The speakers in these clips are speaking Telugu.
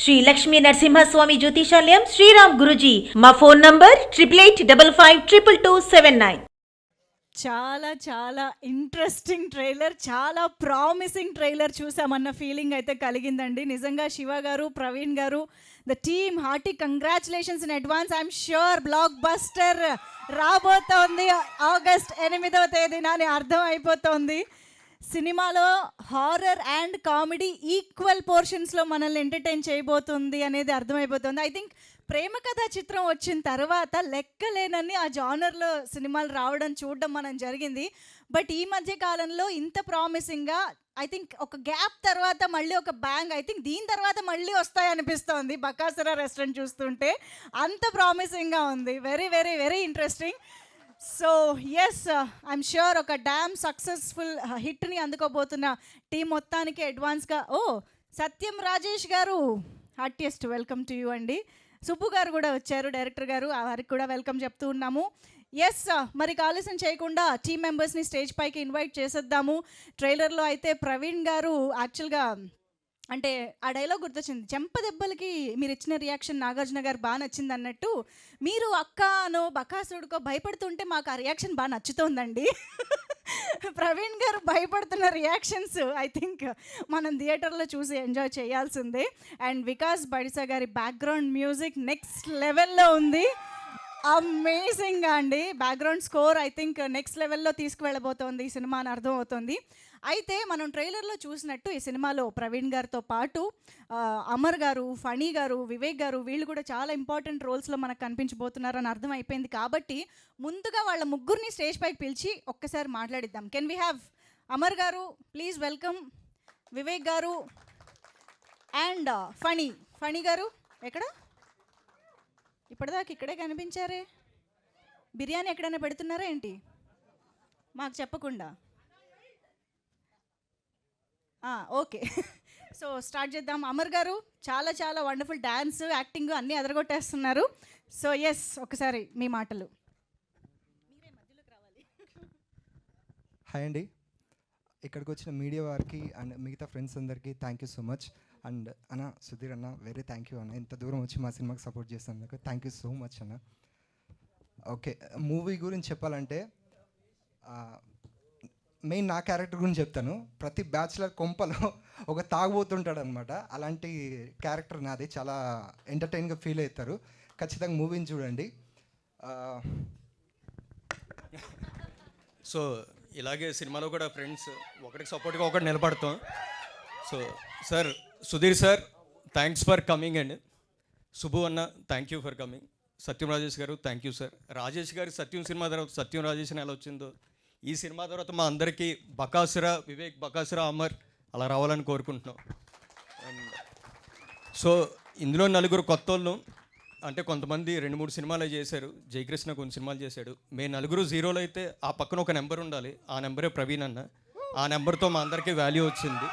శ్రీ లక్ష్మీ నరసింహస్వామి జ్యోతిషాలయం శ్రీరామ్ గురుజీ. మా ఫోన్ నంబర్ 8885522279. చాలా చాలా ఇంట్రెస్టింగ్ ట్రైలర్, చాలా ప్రామిసింగ్ ట్రైలర్ చూసామన్న ఫీలింగ్ అయితే కలిగిందండి. నిజంగా శివ గారు, ప్రవీణ్ గారు, the team hearty congratulations in advance. I'm sure block buster రాబోతోంది ఆగస్ట్ 8వ తేదీన అని అర్థం అయిపోతుంది. సినిమాలో హారర్ అండ్ కామెడీ ఈక్వల్ పోర్షన్స్లో మనల్ని ఎంటర్టైన్ చేయబోతుంది అనేది అర్థమైపోతుంది. ఐ థింక్ ప్రేమ కథా చిత్రం వచ్చిన తర్వాత లెక్కలేనన్ని ఆ జానర్లో సినిమాలు రావడం చూడడం మనం జరిగింది. బట్ ఈ మధ్య కాలంలో ఇంత ప్రామిసింగ్గా ఐ థింక్ ఒక గ్యాప్ తర్వాత మళ్ళీ ఒక బ్యాంగ్, ఐ థింక్ దీని తర్వాత మళ్ళీ వస్తాయి అనిపిస్తోంది బకాసురా రెస్టారెంట్ చూస్తుంటే. అంత ప్రామిసింగ్గా ఉంది. Very very very interesting. So yes, I'm sure ఒక డ్యామ్ సక్సెస్ఫుల్ హిట్ని అందుకోబోతున్న టీం మొత్తానికి అడ్వాన్స్గా సత్యం రాజేష్ గారు హార్టియెస్ట్ వెల్కమ్ టు యూ అండి. సుబ్బు గారు కూడా వచ్చారు, డైరెక్టర్ గారు, వారికి కూడా వెల్కమ్ చెప్తూ ఉన్నాము. ఎస్, మరి ఆలస్యం చేయకుండా టీం మెంబర్స్ని స్టేజ్ పైకి ఇన్వైట్ చేసేద్దాము. ట్రైలర్లో అయితే ప్రవీణ్ గారు యాక్చువల్గా అంటే ఆ డైలాగ్ గుర్తొచ్చింది, చెంప దెబ్బలకి మీరు ఇచ్చిన రియాక్షన్ నాగార్జున గారు బాగా నచ్చింది అన్నట్టు, మీరు అక్క అనో బకాసుడికో భయపడుతుంటే మాకు ఆ రియాక్షన్ బాగా నచ్చుతోందండి. ప్రవీణ్ గారు భయపడుతున్న రియాక్షన్స్ ఐ థింక్ మనం థియేటర్లో చూసి ఎంజాయ్ చేయాల్సిందే. అండ్ వికాస్ బడిసా గారి బ్యాక్గ్రౌండ్ మ్యూజిక్ నెక్స్ట్ లెవెల్లో ఉంది. అమేజింగ్గా అండి. Background score I think next లెవెల్లో తీసుకువెళ్ళబోతోంది ఈ సినిమా అని అర్థం అవుతుంది. అయితే మనం ట్రైలర్లో చూసినట్టు ఈ సినిమాలో ప్రవీణ్ గారితో పాటు అమర్ గారు, ఫణి గారు, వివేక్ గారు వీళ్ళు కూడా చాలా ఇంపార్టెంట్ రోల్స్లో మనకు కనిపించబోతున్నారు అని అర్థం అయిపోయింది. కాబట్టి ముందుగా వాళ్ళ ముగ్గురిని స్టేజ్ పైకి పిలిచి ఒక్కసారి మాట్లాడిద్దాం. కెన్ వీ హ్యావ్ అమర్ గారు ప్లీజ్ వెల్కమ్, వివేక్ గారు అండ్ ఫణి గారు ఎక్కడ? ఇప్పటిదాకా ఇక్కడే కనిపించారే. బిర్యానీ ఎక్కడైనా పెడుతున్నారా ఏంటి మాకు చెప్పకుండా? ఓకే, సో స్టార్ట్ చేద్దాం. అమర్ గారు చాలా చాలా వండర్ఫుల్ డ్యాన్స్, యాక్టింగ్ అన్నీ అదరగొట్టేస్తున్నారు. సో ఎస్, ఒకసారి మీ మాటలు. హాయ్ అండి, ఇక్కడికి వచ్చిన మీడియా వారికి అండ్ మిగతా ఫ్రెండ్స్ అందరికీ thank you so much. And అన్న సుధీర్ అన్న వెరీ థ్యాంక్ యూ అన్న, ఇంత దూరం వచ్చి మా సినిమాకి సపోర్ట్ చేస్తున్నందుకు థ్యాంక్ యూ సో మచ్ అన్న. ఓకే, మూవీ గురించి చెప్పాలంటే మెయిన్ నా క్యారెక్టర్ గురించి చెప్తాను. ప్రతి బ్యాచులర్ కొంపలో ఒక తాగుబోతుంటాడు అనమాట. అలాంటి క్యారెక్టర్ నాది. చాలా ఎంటర్టైన్గా ఫీల్ అవుతారు. ఖచ్చితంగా మూవీని చూడండి. సో ఇలాగే సినిమాలో కూడా ఫ్రెండ్స్ ఒకరికి సపోర్ట్గా ఒకటి నిలబడతాం. So sir Sudheer sir thanks for coming and Subbu అన్న thank you for coming. Satyam Rajesh garu thank you sir. Rajesh గారి సత్యం సినిమా తర్వాత సత్యం రాజేష్ అని ఎలా వచ్చిందో, ఈ సినిమా తర్వాత మా అందరికీ బకాసురా, వివేక్, బకాసురా, అమర్ అలా రావాలని కోరుకుంటున్నాం. అండ్ సో ఇందులో నలుగురు కొత్త వాళ్ళు, అంటే కొంతమంది 2-3 సినిమాలు చేశారు. జయకృష్ణ కొన్ని సినిమాలు చేశాడు. మేము నలుగురు జీరోలు అయితే ఆ పక్కన ఒక నెంబర్ ఉండాలి, ఆ నెంబరే ప్రవీణ్ అన్న. ఆ నెంబర్తో మా అందరికీ వాల్యూ వచ్చింది.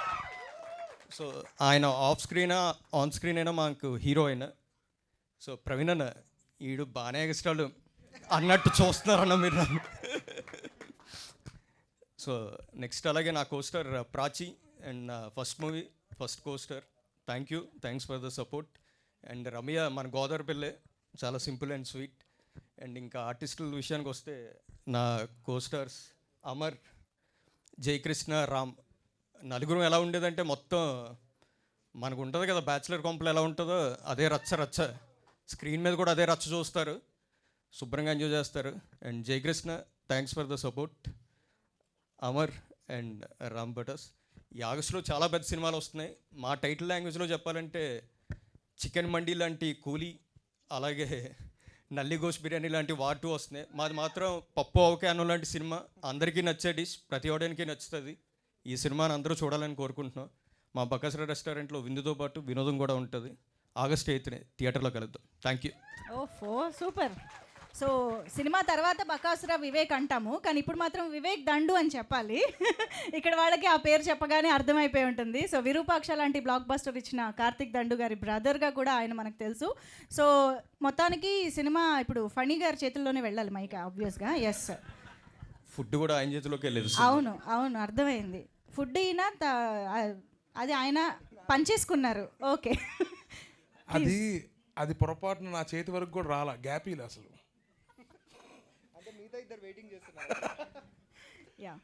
సో ఆయన ఆఫ్ స్క్రీనా ఆన్ స్క్రీన్ అయినా మాకు హీరో అయినా. సో ప్రవీణ్ అన్న ఈడు బాగానే ఎక్స్ట్రాలు అన్నట్టు చూస్తున్నారన్న మీరు నన్ను. సో నెక్స్ట్ అలాగే నా costar Prachi and first movie first costar thanks for the support. And Ramya మన గోదావరి పిల్లే, చాలా సింపుల్ అండ్ స్వీట్. అండ్ ఇంకా ఆర్టిస్టుల విషయానికి వస్తే నా కోస్టార్స్ అమర్, జయకృష్ణ, రామ్. నలుగురు ఎలా ఉండేదంటే మొత్తం మనకు ఉంటుంది కదా బ్యాచులర్ కొంపలు ఎలా ఉంటుందో అదే రచ్చ. స్క్రీన్ మీద కూడా అదే రచ్చ చూస్తారు, శుభ్రంగా ఎంజాయ్ చేస్తారు. And Jayakrishna thanks for the support. Amar and Ram Patas. ఈ ఆగస్టులో చాలా పెద్ద సినిమాలు వస్తున్నాయి. మా టైటిల్ లాంగ్వేజ్లో చెప్పాలంటే చికెన్ మండీ లాంటి కూలీ, అలాగే నల్లి గోష్ బిర్యానీ లాంటి వాటు వస్తున్నాయి. మాది మాత్రం పప్పు అవకానో లాంటి సినిమా. అందరికీ నచ్చే డిష్, ప్రతి ఒక్కడానికి నచ్చుతుంది. ఈ సినిమాని అందరూ చూడాలని కోరుకుంటున్నాం. మా బకాసురా రెస్టారెంట్లో విందుతో పాటు వినోదం కూడా ఉంటుంది. ఆగస్ట్ 8th థియేటర్లో కలుద్దాం. Thank you. ఓహో సూపర్. సో సినిమా తర్వాత బకాసురా వివేక్ అంటాము, కానీ ఇప్పుడు మాత్రం వివేక్ దండు అని చెప్పాలి. ఇక్కడ వాళ్ళకి ఆ పేరు చెప్పగానే అర్థమైపోయి ఉంటుంది. సో విరూపాక్ష లాంటి బ్లాక్ బస్టర్ ఇచ్చిన కార్తిక్ దండు గారి బ్రదర్గా కూడా ఆయన మనకు తెలుసు. సో మొత్తానికి సినిమా ఇప్పుడు ఫణి గారి చేతుల్లోనే వెళ్ళాలి మైక్ ఆబ్వియస్గా. ఎస్, ఫుడ్ కూడా ఆయన చేతిలోకి వెళ్ళేది. అవును అర్థమైంది. ఫుడ్ అయినా అది ఆయన పంచేసుకున్నారు. ఓకే, అది అది పొరపాటున నా చేతి వరకు కూడా రాలా, గ్యాపీలు అసలు. Yeah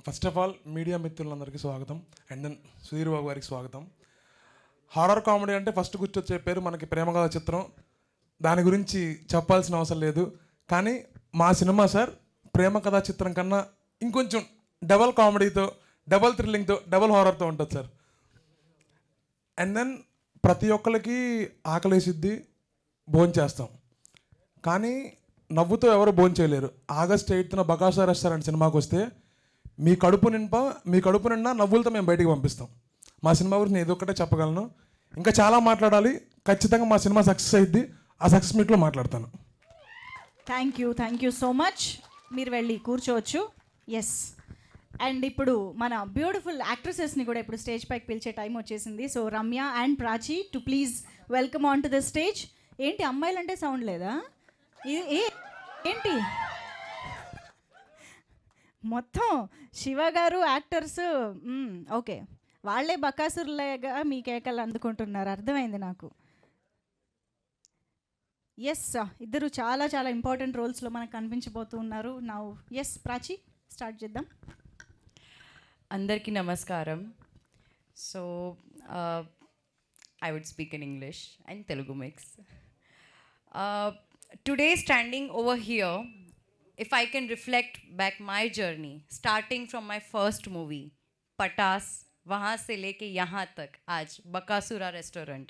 first of all media మిత్రులందరికీ స్వాగతం, అండ్ దెన్ సుధీర్ బాబు గారికి స్వాగతం. హారర్ కామెడీ అంటే ఫస్ట్ గుర్తొచ్చే పేరు మనకి ప్రేమకథ చిత్రం, దాని గురించి చెప్పాల్సిన అవసరం లేదు. కానీ మా సినిమా సార్ ప్రేమ కథా చిత్రం కన్నా ఇంకొంచెం డబల్ కామెడీతో, డబల్ థ్రిల్లింగ్తో, డబల్ హారర్తో ఉంటుంది సార్. అండ్ దెన్ ప్రతి ఒక్కరికి ఆకలేసిద్ది, భోంచేస్తాం, కానీ నవ్వుతో ఎవరు భోంచేయలేరు. ఆగస్ట్ 8న బకాసుర రెస్టారెంట్ సినిమాకి వస్తే మీ కడుపు నిండా నవ్వులతో మేము బయటికి పంపిస్తాం. మా సినిమా గురించి నేను ఇదొక్కటే చెప్పగలను, ఇంకా చాలా మాట్లాడాలి. ఖచ్చితంగా మా సినిమా సక్సెస్ అయ్యిద్ది, ఆ సక్సెస్ మీట్లో మాట్లాడతాను. Thank you so much. మీరు వెళ్ళి కూర్చోవచ్చు. ఎస్, అండ్ ఇప్పుడు మన బ్యూటిఫుల్ యాక్ట్రెసెస్ని కూడా ఇప్పుడు స్టేజ్ పైకి పిలిచే టైం వచ్చేసింది. So Ramya and Prachi to please welcome on to the stage. ఏంటి అమ్మాయిలంటే సౌండ్ లేదా? ఏంటి మొత్తం శివ గారు యాక్టర్స్, ఓకే, వాళ్ళే బకాసురులేగా మీ కేకలు అందుకుంటున్నారు, అర్థమైంది నాకు. ఎస్, ఇద్దరు చాలా చాలా ఇంపార్టెంట్ రోల్స్లో మనకు కనిపించబోతూ ఉన్నారు. నా ఎస్ ప్రాచి, స్టార్ట్ చేద్దాం. అందరికీ నమస్కారం. So I would speak in English and Telugu mix. Today standing over here, if I can reflect back my journey, starting from my first movie, Patas, वहाँ से लेके यहाँ तक आज बकासुरा restaurant,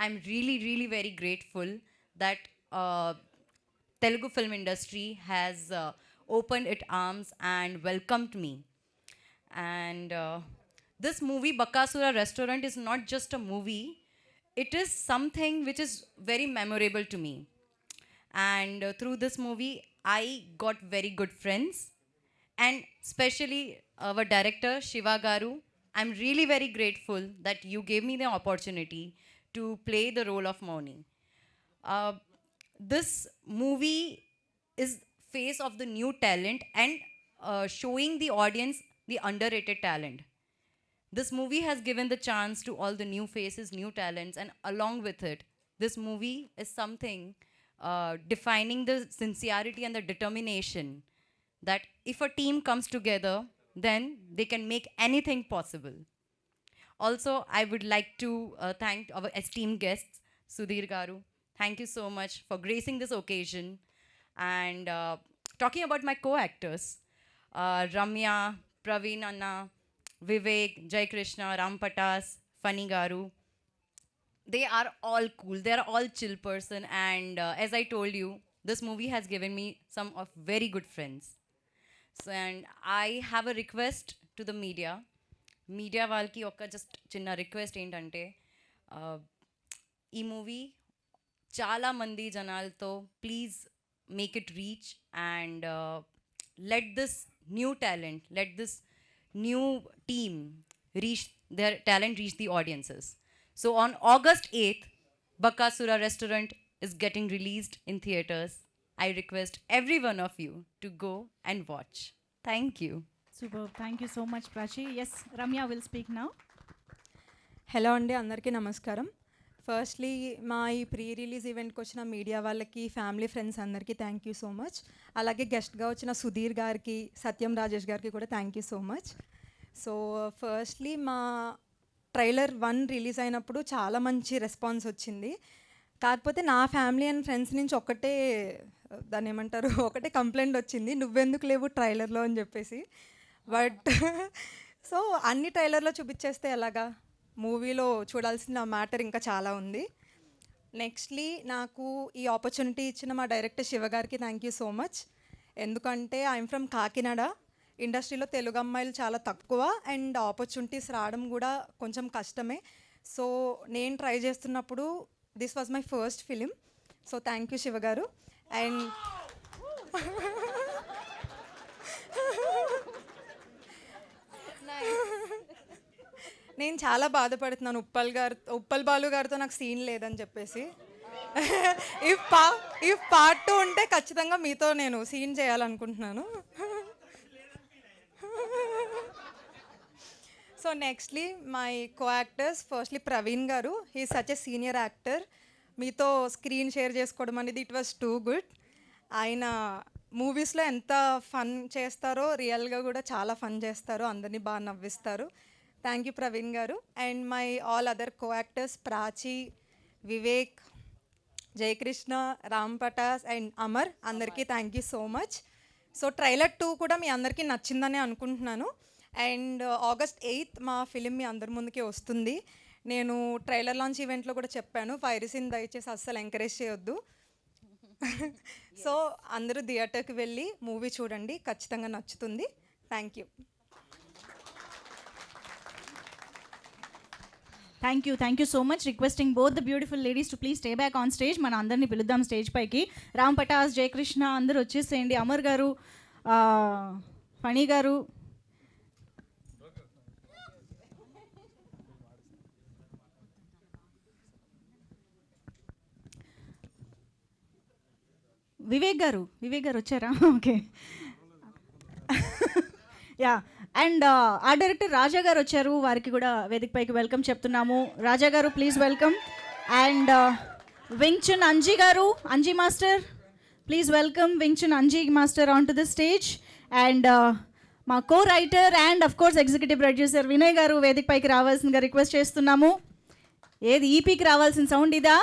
I'm really very grateful that Telugu film industry has opened its arms and welcomed me. And this movie, Bakasura Restaurant, is not just a movie, it is something which is very memorable to me. And through this movie, I got very good friends, and especially our director, Shiva Garu. I'm really very grateful that you gave me the opportunity to play the role of Moni. This movie is face of the new talent and showing the audience the underrated talent. This movie has given the chance to all the new faces, new talents, and along with it, this movie is something defining the sincerity and the determination that if a team comes together, then they can make anything possible. Also, I would like to thank our esteemed guests, Sudhir Garu. Thank you so much for gracing this occasion. And talking about my co-actors, Ramya, Praveen Anna, Vivek, Jai Krishna, Ram Patas, Funny Garu, they are all cool. They are all chill person. And as I told you, this movie has given me some of very good friends. So, and I have a request to the media. Media వాళ్ళకి ఒక జస్ట్ చిన్న రిక్వెస్ట్ ఏంటంటే, ఈ మూవీ చాలా మంది జనాలతో please make it reach and let this new talent, let this new team reach their talent, reach the audiences. So on August 8th, Bakasura Restaurant is getting released in theaters. I request every one of you to go and watch. Thank you. Super, thank you so much Prachi. Yes, Ramya will speak now. Hello అండి, అందరికీ నమస్కారం. ఫస్ట్లీ మా ఈ ప్రీ రిలీజ్ ఈవెంట్కి వచ్చిన మీడియా వాళ్ళకి, ఫ్యామిలీ ఫ్రెండ్స్ అందరికీ థ్యాంక్ యూ సో మచ్. అలాగే గెస్ట్గా వచ్చిన సుధీర్ గారికి, సత్యం రాజేష్ గారికి కూడా thank you so much. So firstly మా ట్రైలర్ 1 రిలీజ్ అయినప్పుడు చాలా మంచి రెస్పాన్స్ వచ్చింది. కాకపోతే నా ఫ్యామిలీ అండ్ ఫ్రెండ్స్ నుంచి దాన్ని ఏమంటారు, ఒకటే కంప్లైంట్ వచ్చింది, నువ్వెందుకు లేవు ట్రైలర్లో అని చెప్పేసి. బట్ సో అన్ని ట్రైలర్లో చూపించేస్తే ఎలాగా, మూవీలో చూడాల్సిన మ్యాటర్ ఇంకా చాలా ఉంది. నెక్స్ట్లీ నాకు ఈ ఆపర్చునిటీ ఇచ్చిన మా డైరెక్టర్ శివ గారికి థ్యాంక్ యూ సో మచ్. ఎందుకంటే ఐఎమ్ ఫ్రమ్ కాకినాడ, ఇండస్ట్రీలో తెలుగు అమ్మాయిలు చాలా తక్కువ అండ్ ఆపర్చునిటీస్ రావడం కూడా కొంచెం కష్టమే. సో నేను ట్రై చేస్తున్నప్పుడు this was my first film. So thank you Shiva గారు. అండ్ నేను చాలా బాధపడుతున్నాను, ఉప్పల్ బాలు గారితో నాకు సీన్ లేదని చెప్పేసి. ఇఫ్ పార్ట్ 2 ఉంటే ఖచ్చితంగా మీతో నేను సీన్ చేయాలనుకుంటున్నాను. So nextly my co actors firstly Praveen garu he such a senior actor. మీతో స్క్రీన్ షేర్ చేసుకోవడం అనేది ఇట్ వాస్ టూ గుడ్. ఆయన మూవీస్లో ఎంత ఫన్ చేస్తారో రియల్గా కూడా చాలా ఫన్ చేస్తారో, అందరినీ బాగా నవ్విస్తారు. Thank you Praveen garu. And my all other co actors Prachi, Vivek, Jayakrishna, Ram Patas and Amar, అందరికీ thank you so much. So trailer 2 కూడా మీ అందరికీ నచ్చిందని అనుకుంటున్నాను. అండ్ August 8th మా ఫిలిం మీ అందరి ముందుకే వస్తుంది. నేను ట్రైలర్ లాంచ్ ఈవెంట్లో కూడా చెప్పాను, పైరసీని దయచేసి అస్సలు ఎంకరేజ్ చేయొద్దు. సో అందరూ థియేటర్కి వెళ్ళి మూవీ చూడండి, ఖచ్చితంగా నచ్చుతుంది. Thank you. Thank you so much. Requesting both the beautiful ladies to please stay back on stage. మన అందరినీ పిలుద్దాం స్టేజ్ పైకి. రామ్ పటాస్, జయకృష్ణ అందరూ వచ్చేసేయండి. అమర్ గారు, ఫణి గారు, వివేక్ గారు వచ్చారా? Okay, yeah. అండ్ ఆ డైరెక్టర్ రాజా గారు వచ్చారు, వారికి కూడా వేదిక పైకి వెల్కమ్ చెప్తున్నాము. Raja garu please welcome. And Wing Chun Anji garu, Anji master please welcome Wing Chun Anji master on to the stage. And మా co writer and of course executive producer Vinay garu వేదిక పైకి రావాల్సిందిగా రిక్వెస్ట్ చేస్తున్నాము. ఏది ఈపీకి రావాల్సిన సౌండ్ ఇదా?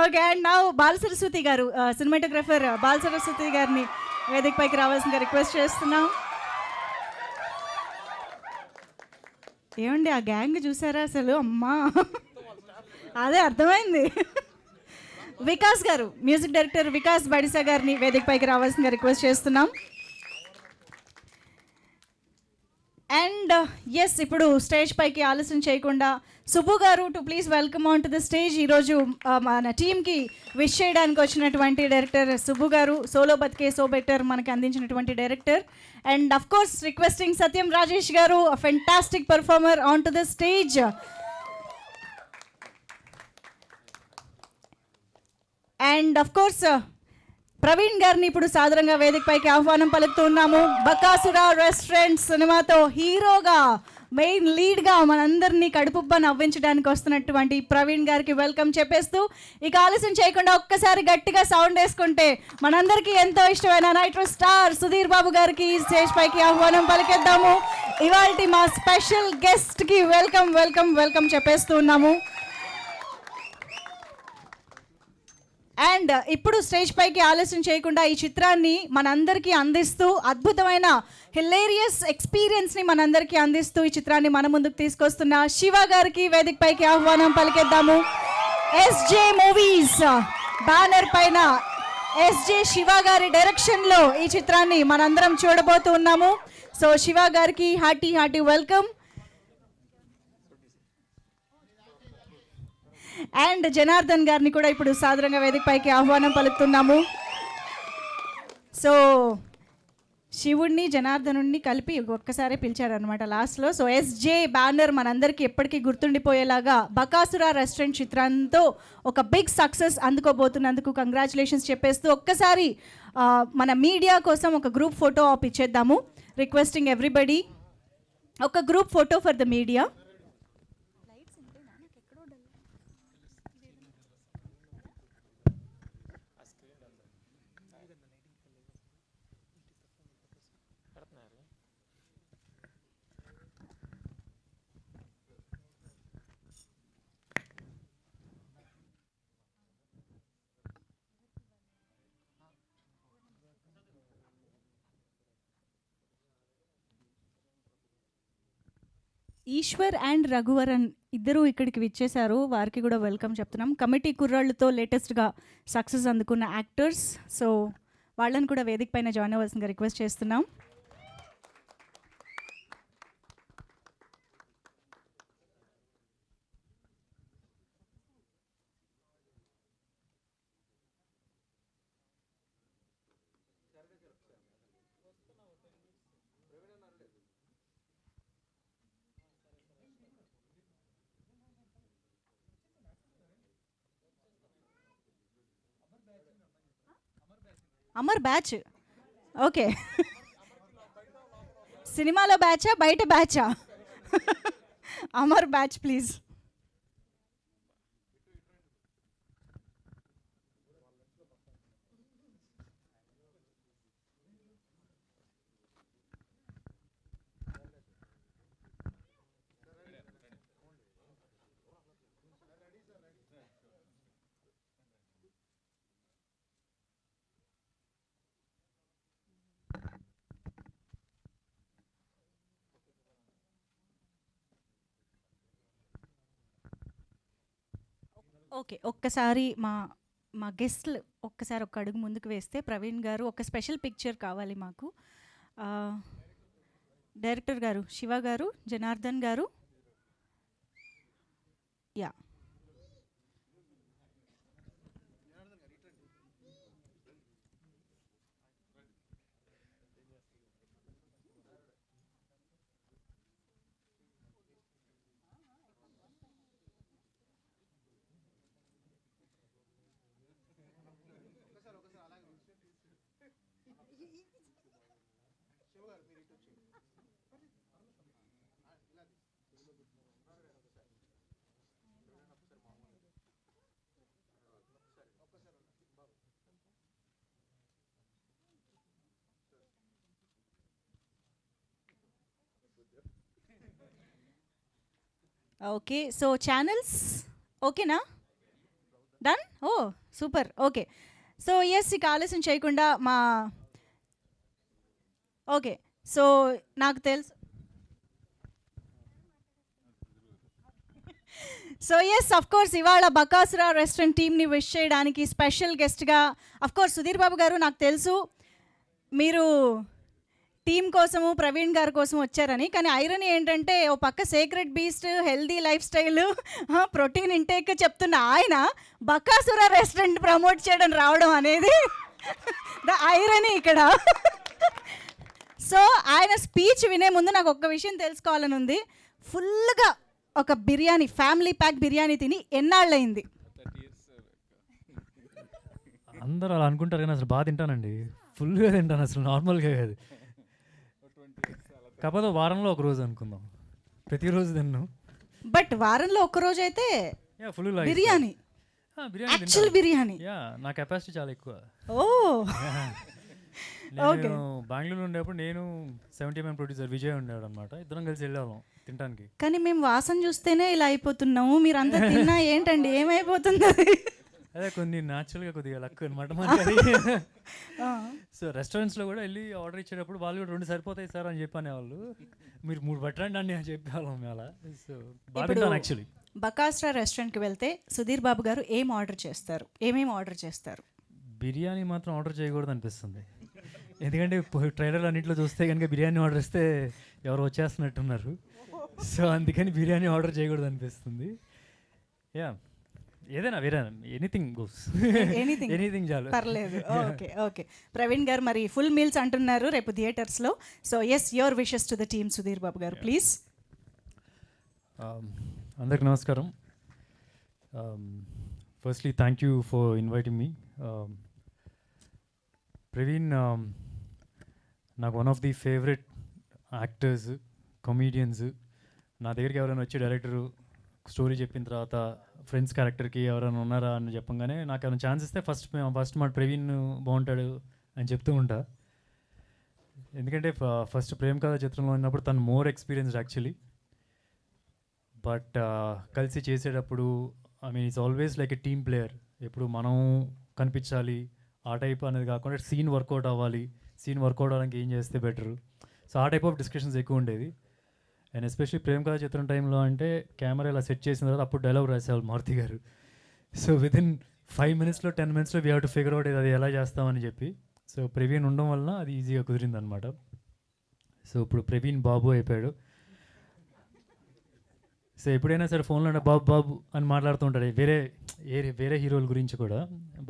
ఓకే. అండ్ నా బాల సరస్వతి గారు, సినిమాటోగ్రఫర్ బాల సరస్వతి గారిని వేదిక పైకి రావాల్సిందిగా రిక్వెస్ట్ చేస్తున్నాం. ఏమండి ఆ గ్యాంగ్ చూసారా అసలు? అమ్మా, అదే అర్థమైంది. వికాస్ గారు, మ్యూజిక్ డైరెక్టర్ వికాస్ బడిసా గారిని వేదిక పైకి రావాల్సిందిగా రిక్వెస్ట్ చేస్తున్నాం. అండ్ ఎస్, ఇప్పుడు స్టేజ్ పైకి ఆలస్యం చేయకుండా సుబ్బు గారు to please welcome on to the stage. ఈరోజు మన టీమ్కి విష్ చేయడానికి వచ్చినటువంటి డైరెక్టర్ సుబ్బు గారు, సోలో బతికే సో బెటర్ మనకి అందించినటువంటి director. And of course requesting Satyam Rajesh garu, fantastic performer, on to the stage. And of course Praveen గారిని ఇప్పుడు సాదరంగా వేదిక పైకి ఆహ్వానం పలుకుతున్నాము. బకాసుర రెస్టారెంట్ సినిమాతో హీరోగా, మెయిన్ లీడ్గా మనందరినీ కడుపుబ్బ నవ్వించడానికి వస్తున్నటువంటి ప్రవీణ్ గారికి వెల్కమ్ చెప్పేస్తూ, ఇక ఆలస్యం చేయకుండా ఒక్కసారి గట్టిగా సౌండ్ వేసుకుంటే మనందరికీ ఎంతో ఇష్టమైన నైట్రో స్టార్ సుధీర్ బాబు గారికి స్టేజ్ పైకి ఆహ్వానం పలికేద్దాము. ఇవాల్టి మా స్పెషల్ గెస్ట్కి వెల్కమ్ వెల్కమ్ వెల్కమ్ చెప్పేస్తూ ఉన్నాము. అండ్ ఇప్పుడు స్టేజ్ పైకి ఆలస్యం చేయకుండా ఈ చిత్రాన్ని మనందరికీ అందిస్తూ, అద్భుతమైన హిలేరియస్ ఎక్స్పీరియన్స్ని మనందరికీ అందిస్తూ ఈ చిత్రాన్ని మన ముందుకు తీసుకొస్తున్న శివ గారికి వేదిక పైకి ఆహ్వానం పలికేద్దాము. ఎస్జే మూవీస్ బ్యానర్ పైన ఎస్జే శివ గారి డైరెక్షన్లో ఈ చిత్రాన్ని మనందరం చూడబోతూ ఉన్నాము. సో శివ గారికి హార్టీ వెల్కమ్. అండ్ జనార్దన్ గారిని కూడా ఇప్పుడు సాదరంగా వేదిక పైకి ఆహ్వానం పలుకుతున్నాము. సో శివుడిని జనార్దనుడిని కలిపి ఒక్కసారి పిలిచారనమాట లాస్ట్లో. సో ఎస్జే బ్యానర్ మనందరికీ ఎప్పటికీ గుర్తుండిపోయేలాగా బకాసుర రెస్టారెంట్ చిత్రంతో ఒక బిగ్ సక్సెస్ అందుకోబోతున్నందుకు కంగ్రాచులేషన్స్ చెప్పేస్తూ ఒక్కసారి మన మీడియా కోసం ఒక గ్రూప్ ఫోటో ఆప్ ఇచ్చేద్దాము. రిక్వెస్టింగ్ ఎవ్రీబడి, ఒక group photo for the media. Eshwar and Raghuvaran ఇద్దరు ఇక్కడికి విచ్చేశారు, వారికి కూడా వెల్కమ్ చెప్తున్నాం. కమిటీ కుర్రాళ్ళతో లేటెస్ట్గా సక్సెస్ అందుకున్న యాక్టర్స్, సో వాళ్ళని కూడా వేదిక పైన జాయిన్ అవ్వాల్సిందిగా రిక్వెస్ట్ చేస్తున్నాం. Amar batch okay. సినిమాలో బ్యాచా బయట బ్యాచా? Amar batch please. ఓకే. ఒక్కసారి మా మా గెస్ట్లు ఒక్కసారి ఒక్క అడుగు ముందుకు వేస్తే, ప్రవీణ్ గారు ఒక స్పెషల్ పిక్చర్ కావాలి మాకు. డైరెక్టర్ గారు శివ గారు, జనార్దన్ గారు. యా. ఓకే. సో ఛానల్స్ ఓకేనా? డన్? ఓ సూపర్. ఓకే. సో ఎస్, ఇక ఆలస్యం చేయకుండా మా ఓకే. సో నాకు తెలుసు. సో ఎస్, అఫ్ కోర్స్ ఇవాళ బకాసురా రెస్టారెంట్ టీమ్ని విష్ చేయడానికి స్పెషల్ గెస్ట్గా అఫ్ కోర్స్ సుధీర్ బాబు గారు, నాకు తెలుసు మీరు టీం కోసము ప్రవీణ్ గారి కోసం వచ్చారని. కానీ ఐరన్ ఏంటంటే, ఓ పక్క secret beast, healthy life style, protein intake చెప్తున్న ఆయన బకాసురా రెస్టారెంట్ ప్రమోట్ చేయడం రావడం అనేది ద ఐరన్ ఇక్కడ. సో ఆయన స్పీచ్ వినే ముందు నాకు ఒక్క విషయం తెలుసుకోవాలని ఉంది. ఫుల్గా ఒక బిర్యానీ, ఫ్యామిలీ ప్యాక్ బిర్యానీ తిని ఎన్నాళ్ళయింది? అందరూ అలా అనుకుంటారు కానీ అసలు బాగా తింటానండి, ఫుల్గా తింటాను, అసలు నార్మల్గా కాదు. కాకపోతే వారంలో ఒక రోజు అనుకుందాం, ప్రతిరోజు తిన్నాను. బట్ వారంలో ఒక్కరోజు అయితే ఫుల్ బిర్యానీ, యాక్చువల్ బిర్యానీ. నా కెపాసిటీ చాలా ఎక్కువ. ఓ నేను బెంగళూరు ఉండేప్పుడు నేను 70mm ప్రొడ్యూసర్ విజయ్ ఉండేవాడు అనమాట, ఇద్దరం కలిసి వెళ్ళాము తినడానికి. కానీ మేము వాసన చూస్తేనే ఇలా అయిపోతున్నాము, మీరు అంతా తిన్నా ఏంటండి ఏమైపోతుంది? అదే కొన్ని న్యాచురల్గా కొద్దిగా లక్ అనమాట మనకి. సో రెస్టారెంట్స్లో కూడా వెళ్ళి ఆర్డర్ ఇచ్చేటప్పుడు వాళ్ళు కూడా 2 సరిపోతాయి సార్ అని చెప్పనేవాళ్ళు, మీరు 3 పట్టండి అని చెప్పేవాళ్ళం అలా. సో బాగా యాక్చువల్లీ. బకాసురా రెస్టారెంట్కి వెళ్తే సుధీర్ బాబు గారు ఏం ఆర్డర్ చేస్తారు, ఏమేమి ఆర్డర్ చేస్తారు? బిర్యానీ మాత్రం ఆర్డర్ చేయకూడదు అనిపిస్తుంది, ఎందుకంటే ట్రైలర్ అన్నింటిలో చూస్తే కనుక బిర్యానీ ఆర్డర్ ఇస్తే ఎవరు వచ్చేస్తున్నట్టున్నారు. సో అందుకని బిర్యానీ ఆర్డర్ చేయకూడదు అనిపిస్తుంది. యా, ఏదైనా వేరే ఎనీథింగ్ గోస్, ఎనీథింగ్ చాలు, పర్లేదు. Okay okay. ప్రవీణ్ గారు మరి ఫుల్ మీల్స్ అంటున్నారు రేపు థియేటర్స్లో. So yes, your wishes to the team Sudheer Babu garu please. అందరికి నమస్కారం. Firstly thank you for inviting me. Praveen నాకు one of the favourite actors, comedians. నా దగ్గరికి ఎవరైనా వచ్చి డైరెక్టరు స్టోరీ చెప్పిన తర్వాత ఫ్రెండ్స్ క్యారెక్టర్కి ఎవరైనా ఉన్నారా అని చెప్పగానే నాకు ఏమైనా ఛాన్స్ ఇస్తే ఫస్ట్ మా ప్రవీణ్ బాగుంటాడు అని చెప్తూ ఉంటా. ఎందుకంటే ఫస్ట్ ప్రేమ కథ చిత్రంలో ఉన్నప్పుడు తను మోర్ ఎక్స్పీరియన్స్డ్ యాక్చువల్లీ. బట్ కలిసి చేసేటప్పుడు I mean it's always like a team player. ఎప్పుడు మనం కనిపించాలి ఆ టైప్ అనేది కాకుండా సీన్ వర్కౌట్ అవ్వాలి, సీన్ వర్కౌట్ అవ్వడానికి ఏం చేస్తే బెటరు. సో ఆ టైప్ ఆఫ్ డిస్కషన్స్ ఎక్కువ ఉండేది. అండ్ ఎస్పెషల్లీ ప్రేమ కథ చిత్రం టైంలో అంటే కెమెరా ఇలా సెట్ చేసిన తర్వాత అప్పుడు డైలాగ్ రాసేవాళ్ళు మారుతి గారు. సో వితిన్ 5 minutesలో 10 minutesలో we have to figure out అది ఎలా చేస్తామని చెప్పి. సో ప్రవీణ్ ఉండడం వల్ల అది ఈజీగా కుదిరింది అనమాట. సో ఇప్పుడు ప్రవీణ్ బాబు అయిపోయాడు. సో ఎప్పుడైనా సరే ఫోన్లో బాబు బాబు అని మాట్లాడుతూ ఉంటాడు, వేరే హీరోల గురించి కూడా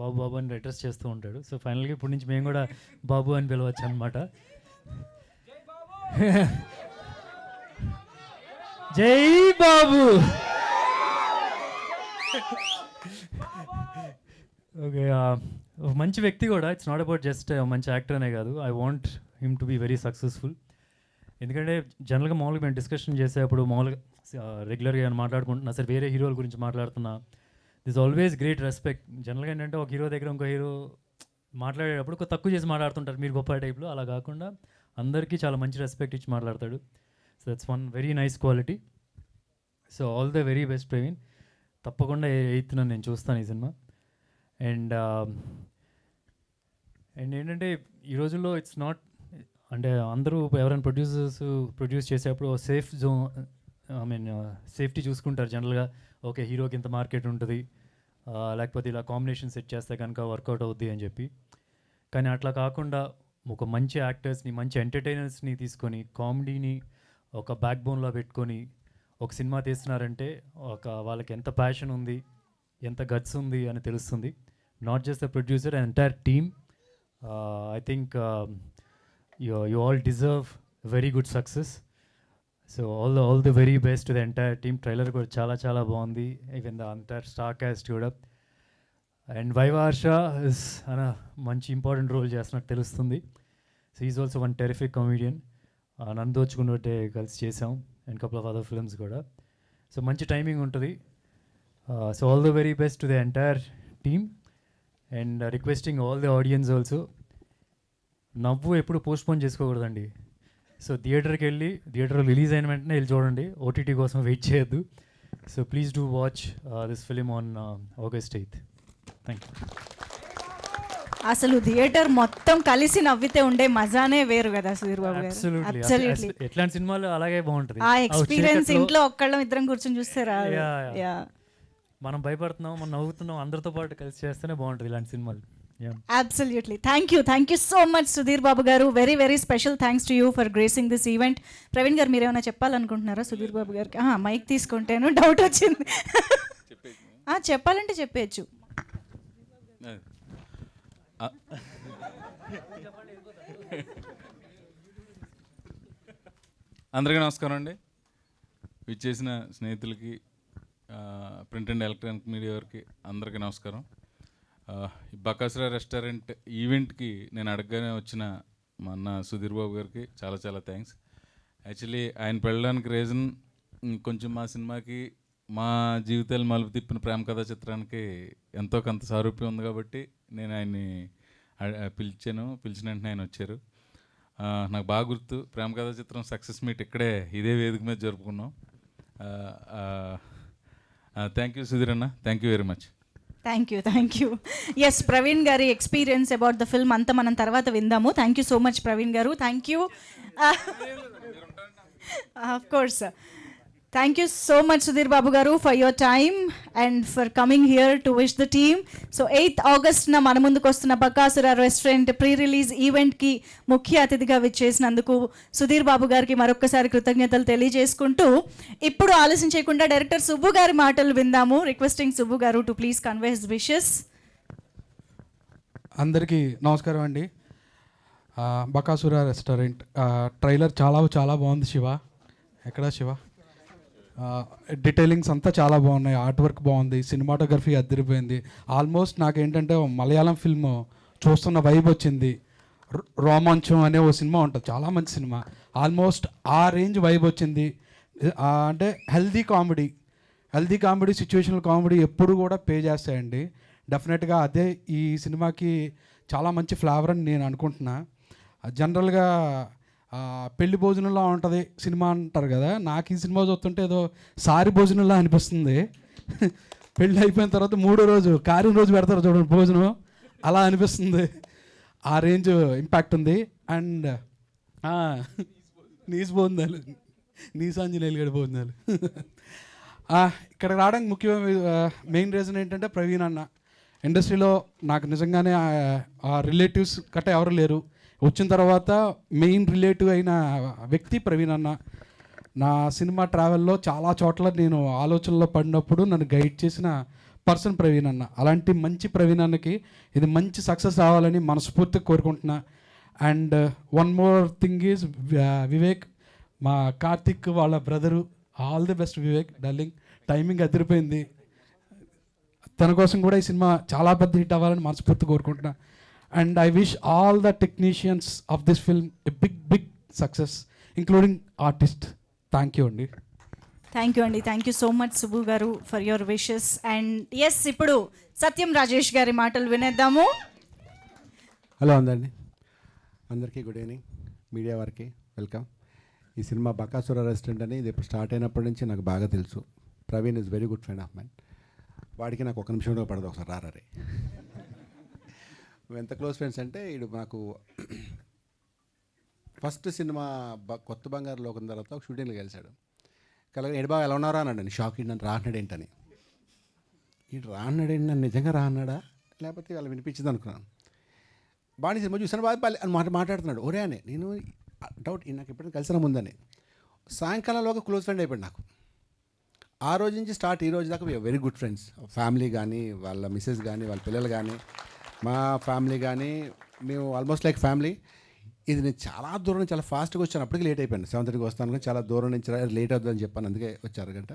బాబు బాబు అని అడ్రస్ చేస్తూ ఉంటాడు. సో ఫైనల్గా ఇప్పటి నుంచి మేము కూడా బాబు అని పిలవచ్చు అనమాట. జై బాబు. ఓకే, మంచి వ్యక్తి కూడా. ఇట్స్ నాట్ అబౌట్ జస్ట్ మంచి యాక్టర్ అనే కాదు. I want him to be very successful. ఎందుకంటే జనరల్గా మామూలుగా మేము డిస్కషన్ చేసేటప్పుడు మామూలుగా రెగ్యులర్గా ఏమైనా మాట్లాడుకుంటున్నా సరే, వేరే హీరోల గురించి మాట్లాడుతున్నా, దిస్ ఆల్వేస్ గ్రేట్ రెస్పెక్ట్. జనరల్గా ఏంటంటే ఒక హీరో దగ్గర ఇంకో హీరో మాట్లాడేటప్పుడు ఒక తక్కువ చేసి మాట్లాడుతుంటారు మీరు గొప్ప టైప్లో. అలా కాకుండా అందరికీ చాలా మంచి రెస్పెక్ట్ ఇచ్చి మాట్లాడతాడు. So that's one very nice quality. So all the very best Praveen. తప్పకుండా 8th నేను చూస్తాను ఈ సినిమా. అండ్ ఏంటంటే ఈ రోజుల్లో ఇట్స్ నాట్ అంటే అందరూ ఎవరైనా ప్రొడ్యూస్ చేసేటప్పుడు safe zone, I mean safety చూసుకుంటారు జనరల్గా. ఓకే, హీరోకి ఇంత మార్కెట్ ఉంటుంది, లేకపోతే ఇలా కాంబినేషన్ సెట్ చేస్తే కనుక వర్కౌట్ అవుద్ది అని చెప్పి. కానీ అట్లా కాకుండా ఒక మంచి యాక్టర్స్ని, మంచి ఎంటర్టైనర్స్ని తీసుకొని కామెడీని ఒక బ్యాక్ బోన్లో పెట్టుకొని ఒక సినిమా తీస్తున్నారంటే వాళ్ళకి ఎంత ప్యాషన్ ఉంది, ఎంత గట్స్ ఉంది అని తెలుస్తుంది. Not just the producer, entire team. I think you all deserve very good success. So all the very best to the entire team. Trailer కూడా చాలా బాగుంది. Even the entire star cast కూడా. And Vaivarsha is మంచి ఇంపార్టెంట్ రోల్ చేస్తున్నట్టు తెలుస్తుంది. So is also one terrific comedian. నందోచుకున్నట్టే కలిసి చేసాం and couple of other films కూడా. సో మంచి టైమింగ్ ఉంటుంది. So all the very best to the entire team. And requesting all the audience also, నవ్వు ఎప్పుడు పోస్ట్పోన్ చేసుకోకూడదండి. సో థియేటర్లో రిలీజ్ అయిన వెంటనే వెళ్ళి చూడండి, ఓటీటీ కోసం వెయిట్ చేయొద్దు. So please do watch this film on August 8th. Thank you. అసలు థియేటర్ మొత్తం కలిసి నవ్వితే ఉండే మజానే వేరు కదా సుధీర్ బాబు గారు. Absolutely. ఎట్లాంటి సినిమాలు అలాగే బాగుంటుంది. ఆ ఎక్స్పీరియన్స్ ఇంట్లో ఒక్కళ్ళం ఇద్దరం కూర్చొని చూస్తే రాదు. మనం భయపడుతున్నాం, మనం నవ్వుతున్నాం, అందరితో పాటు కలిసి చేస్తేనే బాగుంటుంది ఇలాంటి సినిమాలు. Absolutely. Thank you so much Sudhir Babu garu. Very very special thanks to you for gracing this event. Praveen garu మీరు ఏమైనా చెప్పాలనుకుంటున్నారా సుధీర్ బాబు గారికి? మైక్ తీసుకుంటేను డౌట్ వచ్చింది. చెప్పాలంటే చెప్పేయచ్చు. అందరికీ నమస్కారం అండి. విచ్చేసిన స్నేహితులకి, ప్రింట్ అండ్ ఎలక్ట్రానిక్ మీడియా వారికి అందరికీ నమస్కారం. బకాసురా రెస్టారెంట్ ఈవెంట్కి నేను అడగగానే వచ్చిన మా అన్న సుధీర్ బాబు గారికి చాలా థ్యాంక్స్. యాక్చువల్లీ ఆయన పెళ్ళడానికి రీజన్ కొంచెం మా సినిమాకి, మా జీవితాలు మలుపు తిప్పిన ప్రేమ కథా చిత్రానికి ఎంతో కొంత సారూప్యం ఉంది కాబట్టి నేను ఆయన్ని పిలిచిన వెంటనే ఆయన వచ్చారు. నాకు బాగా గుర్తు, ప్రేమ కథా చిత్రం సక్సెస్ మీట్ ఇక్కడే ఇదే వేదిక మీద జరుపుకున్నాం. థ్యాంక్ యూ సుధీర్ అన్న, thank you very much. Thank you. Yes, Praveen గారి ఎక్స్పీరియన్స్ అబౌట్ ద ఫిల్మ్ అంతా మనం తర్వాత విందాము. Thank you so much Praveen garu. Thank you. Of course. Thank you so much Sudheer Babu garu for your time and for coming here to wish the team. So 8th August మన ముందుకు వస్తున్న బకాసురా రెస్టారెంట్ ప్రీ రిలీజ్ ఈవెంట్కి ముఖ్య అతిథిగా విచ్చేసినందుకు సుధీర్ బాబు గారికి మరొకసారి కృతజ్ఞతలు తెలియజేసుకుంటూ, ఇప్పుడు ఆలస్యం చేయకుండా డైరెక్టర్ సుబ్బు గారి మాటలు విందాము. రిక్వెస్టింగ్ సుబ్బు గారు to please convey his wishes. అందరికీ నమస్కారం అండి. బకాసురా రెస్టారెంట్ ట్రైలర్ చాలా బాగుంది. శివ ఎక్కడా శివ? డీటెయిలింగ్స్ అంతా చాలా బాగున్నాయి, ఆర్ట్ వర్క్ బాగుంది, సినిమాటోగ్రఫీ అదిరిపోయింది. ఆల్మోస్ట్ నాకేంటంటే మలయాళం ఫిల్మ్ చూస్తున్న వైబ్ వచ్చింది. రోమాంచం అనే ఓ సినిమా ఉంటుంది, చాలా మంచి సినిమా, ఆల్మోస్ట్ ఆ రేంజ్ వైబ్ వచ్చింది. అంటే హెల్దీ కామెడీ సిచ్యువేషనల్ కామెడీ ఎప్పుడు కూడా పే చేస్తాయండి. డెఫినెట్గా అదే ఈ సినిమాకి చాలా మంచి ఫ్లేవర్ అని నేను అనుకుంటున్నా. జనరల్గా పెళ్లి భోజనంలా ఉంటుంది సినిమా అంటారు కదా, నాకు ఈ సినిమా చూస్తుంటే ఏదో సారి భోజనంలా అనిపిస్తుంది. పెళ్ళి అయిపోయిన తర్వాత 3వ రోజు కార్యం రోజు పెడతారు చూడండి భోజనం, అలా అనిపిస్తుంది. ఆ రేంజ్ ఇంపాక్ట్ ఉంది. అండ్ భోజనాలు, నీసాంజనేయులు గడి భోజనాలు. ఇక్కడ రావడానికి మెయిన్ రీజన్ ఏంటంటే ప్రవీణ్ అన్న. ఇండస్ట్రీలో నాకు నిజంగానే రిలేటివ్స్ గట్రా ఎవరు లేరు. వచ్చిన తర్వాత మెయిన్ రిలేటివ్ అయిన వ్యక్తి ప్రవీణ్ అన్న. నా సినిమా ట్రావెల్లో చాలా చోట్ల నేను ఆలోచనలో పడినప్పుడు నన్ను గైడ్ చేసిన పర్సన్ ప్రవీణ్ అన్న. అలాంటి మంచి ప్రవీణ్ అన్నకి ఇది మంచి సక్సెస్ రావాలని మనస్ఫూర్తిగా కోరుకుంటున్నా. And one more thing is Vivek, మా కార్తిక్ వాళ్ళ brother. All the best Vivek darling. Timing అదిరిపోయింది. తన కోసం కూడా ఈ సినిమా చాలా పెద్ద హిట్ అవ్వాలని మనస్ఫూర్తి కోరుకుంటున్నా. And I wish all the technicians of this film a big success including artist. Thank you అండి. థ్యాంక్ యూ అండి. Thank you so much Subbu garu for your wishes. And yes, ఇప్పుడు సత్యం రాజేష్ గారి మాటలు వినేద్దాము. హలో అందరికీ గుడ్ ఈవినింగ్. మీడియా వారికి వెల్కమ్. ఈ సినిమా బకాసుర రెస్టారెంట్ అని ఇది ఇప్పుడు స్టార్ట్ అయినప్పటి నుంచి నాకు బాగా తెలుసు. Praveen is very good friend of mine. వాడికి నాకు ఒక నిమిషం కూడా పడదు ఒకసారి రారే. మేము ఎంత క్లోజ్ ఫ్రెండ్స్ అంటే వీడు నాకు ఫస్ట్ సినిమా కొత్త బంగారు లోకం తర్వాత ఒక షూటింగ్లో కలిశాడు. కలగా ఎడబా ఎలా ఉన్నారా అన్నాడు. షాక్ నన్ను రాన్నాడు ఏంటని. ఇటు రాన్నాడు ఏంటి, నన్ను నిజంగా రాన్నాడా లేకపోతే వాళ్ళు వినిపించింది అనుకున్నాను. బాగా సినిమా చూసాను బాగా అని మాట్లాడుతున్నాడు. ఒరే అని నేను డౌట్ నాకు ఎప్పుడైనా కలిసిన ముందని. సాయంకాలంలోగా క్లోజ్ ఫ్రెండ్ అయిపోయాడు నాకు. ఆ రోజు నుంచి స్టార్ట్ ఈ రోజు దాకా వెరీ గుడ్ ఫ్రెండ్స్. ఫ్యామిలీ కానీ వాళ్ళ మిస్సెస్ కానీ వాళ్ళ పిల్లలు కానీ మా ఫ్యామిలీ కానీ మేము ఆల్మోస్ట్ లైక్ ఫ్యామిలీ. ఇది నేను చాలా దూరం నుంచి చాలా ఫాస్ట్గా వచ్చాను. అప్పటికి లేట్ అయిపోయాను. 7:30కి వస్తాను కానీ చాలా దూరం నుంచి లేట్ అవుతుందని చెప్పాను, అందుకే వచ్చారు గంట.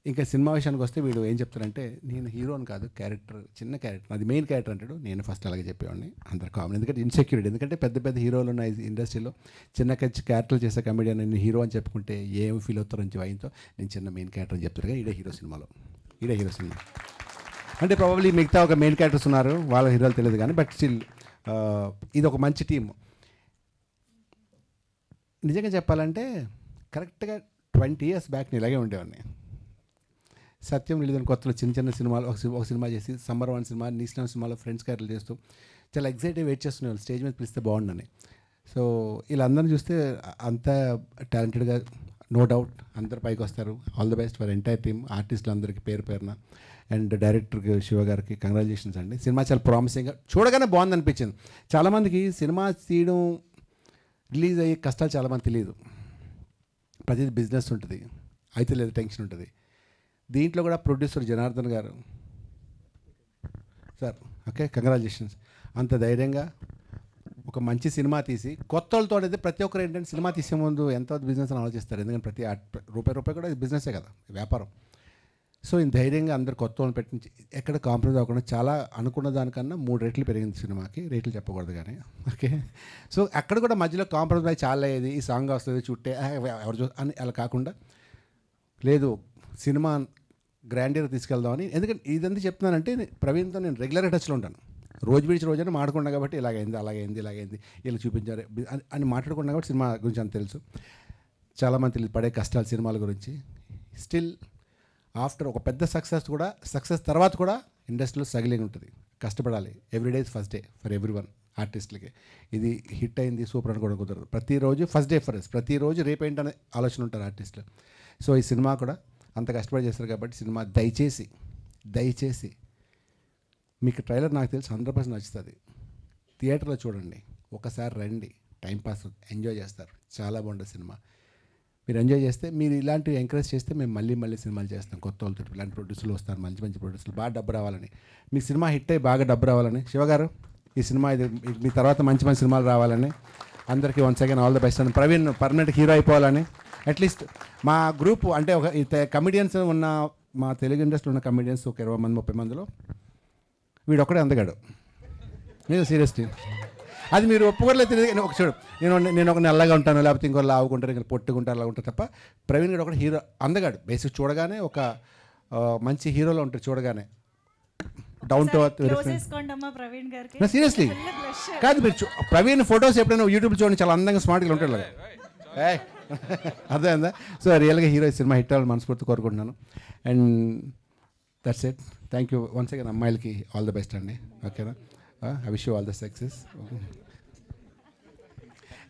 ఇంకా సినిమా విషయానికి వస్తే వీడు ఏం చెప్తారంటే నేను హీరోని కాదు, క్యారెక్టర్ చిన్న క్యారెక్టర్, అది మెయిన్ క్యారెక్టర్ అంటాడు. నేను ఫస్ట్ అలాగే చెప్పేవాడిని. అందరు కామన్, ఎందుకంటే ఇన్సెక్యూరిటీ. ఎందుకంటే పెద్ద హీరోలు ఉన్న ఇండస్ట్రీలో చిన్న క్యారెక్టర్లు చేసే కమెడియన్ నేను హీరో అని చెప్పుకుంటే ఏం ఫీల్ అవుతారని భయంతో నేను చిన్న మెయిన్ క్యారెక్టర్ అని చెప్తారు. కానీ ఈడే హీరో సినిమా అంటే ప్రాబబ్లీ మిగతా ఒక మెయిన్ క్యారెక్టర్స్ ఉన్నారు, వాళ్ళ హీరోలు తెలియదు కానీ బట్ స్టిల్ ఇది ఒక మంచి టీమ్. నిజంగా చెప్పాలంటే కరెక్ట్గా 20 years బ్యాక్ నేను ఇలాగే ఉండేవాడిని. సత్యం రిలీజ్ కొత్తలో చిన్న సినిమాలు ఒక సినిమా చేసి సమ్మర్ 1 సినిమా, నీస్లం సినిమాలో ఫ్రెండ్స్ క్యారెక్టర్లు చేస్తూ చాలా ఎక్సైటివ్ వెయిట్ చేస్తున్నాను స్టేజ్ మీద పిలిస్తే బాగుండని. సో వీళ్ళందరినీ చూస్తే అంత టాలెంటెడ్గా నో డౌట్ అందరు పైకి వస్తారు. All the best for entire team, ఆర్టిస్టులు అందరికీ పేరున. అండ్ డైరెక్టర్కి శివ గారికి కంగ్రాచులేషన్స్ అండి. సినిమా చాలా ప్రామిసింగ్గా చూడగానే బాగుంది అనిపించింది. చాలామందికి సినిమా తీయడం రిలీజ్ అయ్యే కష్టాలు చాలామంది తెలియదు. ప్రతిదీ బిజినెస్ ఉంటుంది, అయితే లేదు టెన్షన్ ఉంటుంది. దీంట్లో కూడా ప్రొడ్యూసర్ జనార్దన్ గారు సార్ ఓకే కంగ్రాచులేషన్స్. అంత ధైర్యంగా ఒక మంచి సినిమా తీసి కొత్త వాళ్ళతో అయితే ప్రతి ఒక్కరు ఏంటంటే సినిమా తీసే ముందు ఎంత బిజినెస్ అని ఆలోచిస్తారు. ఎందుకంటే ప్రతి రూపాయి కూడా బిజినెసే కదా, వ్యాపారం. సో ఈ ధైర్యంగా అందరు కొత్త వాళ్ళని పెట్టి ఎక్కడ కాంప్రమైజ్ అవ్వకుండా చాలా అనుకున్న దానికన్నా 3 రెట్లు పెరిగింది సినిమాకి. రేట్లు చెప్పకూడదు కానీ ఓకే. సో అక్కడ కూడా మధ్యలో కాంప్రమైజ్ చాలా అయ్యేది. ఈ సాంగ్ వస్తుంది చుట్టే ఎవరు అని అలా కాకుండా లేదు సినిమా గ్రాండియర్ తీసుకెళ్దామని. ఎందుకంటే ఇదంతా చెప్తున్నానంటే ప్రవీణ్తో నేను రెగ్యులర్ టచ్లో ఉంటాను. రోజు విడిచి రోజైనా మాట్లాడుకున్నా కాబట్టి ఇలాగైంది ఇలా చూపించారు అని మాట్లాడుకున్నా కాబట్టి సినిమా గురించి అంత తెలుసు. చాలామంది తెలియదు పడే కష్టాలు సినిమాల గురించి. స్టిల్ ఆఫ్టర్ ఒక పెద్ద సక్సెస్ తర్వాత కూడా ఇండస్ట్రీలో స్ట్రగిలింగ్ ఉంటుంది, కష్టపడాలి. Everyday is first day for everyone. ఆర్టిస్టులకి ఇది హిట్ అయింది సూపర్ అని కూడా కుదరదు. ప్రతిరోజు ఫస్ట్ డే ఫర్ ప్రతిరోజు రేపేంటనే ఆలోచన ఉంటారు ఆర్టిస్టులు. సో ఈ సినిమా కూడా అంత కష్టపడి చేస్తారు కాబట్టి సినిమా దయచేసి మీకు ట్రైలర్ నాకు తెలిసి 100% నచ్చుతుంది. థియేటర్లో చూడండి, ఒకసారి రండి, టైంపాస్ ఎంజాయ్ చేస్తారు. చాలా బాగుంటుంది సినిమా. మీరు ఎంజాయ్ చేస్తే, మీరు ఇలాంటివి ఎంకరేజ్ చేస్తే మేము మళ్ళీ సినిమాలు చేస్తాం. కొత్త వాళ్ళతో ఇలాంటి ప్రొడ్యూసర్లు వస్తారు, మంచి ప్రొడ్యూసర్లు, బాగా డబ్బు రావాలని, మీ సినిమా హిట్ అయ్యి బాగా డబ్బు రావాలని. శివగారు ఈ సినిమా ఇది మీ తర్వాత మంచి సినిమాలు రావాలని అందరికీ once again all the best. అని ప్రవీణ్ పర్మనెంట్ హీరో అయిపోవాలని. అట్లీస్ట్ మా గ్రూప్ అంటే ఒక కమెడియన్స్ ఉన్న మా తెలుగు ఇండస్ట్రీలో ఉన్న కమెడియన్స్ ఒక 20 మంది 30 మందిలో వీడు ఒక్కడే అందగాడు. మీరు సీరియస్లీ అది మీరు ఒప్పుకోలేదు. ఒక చూడు, నేను ఒక నల్లగా ఉంటాను, లేకపోతే ఇంకో లావుకుంటారు, ఇంకా పొట్టుకుంటారు, అలా ఉంటారు తప్ప ప్రవీణ్ గారు ఒకటి హీరో అందగాడు. బేసిక్ చూడగానే ఒక మంచి హీరోలో ఉంటారు. చూడగానే డౌన్ టు ఎర్త్. సీరియస్లీ కాదు, మీరు ప్రవీణ్ ఫొటోస్ ఎప్పుడైనా యూట్యూబ్ చూడండి, చాలా అందంగా స్మార్ట్గా ఉంటాడు. అర్థమైందా? సో రియల్గా హీరో సినిమా హిట్ అవ్వాలని మనస్ఫూర్తి కోరుకుంటున్నాను. And that's it. Thank you once again. అమ్మాయిలకి ఆల్ ద బెస్ట్ అండి. ఓకేనా? I wish you all the success.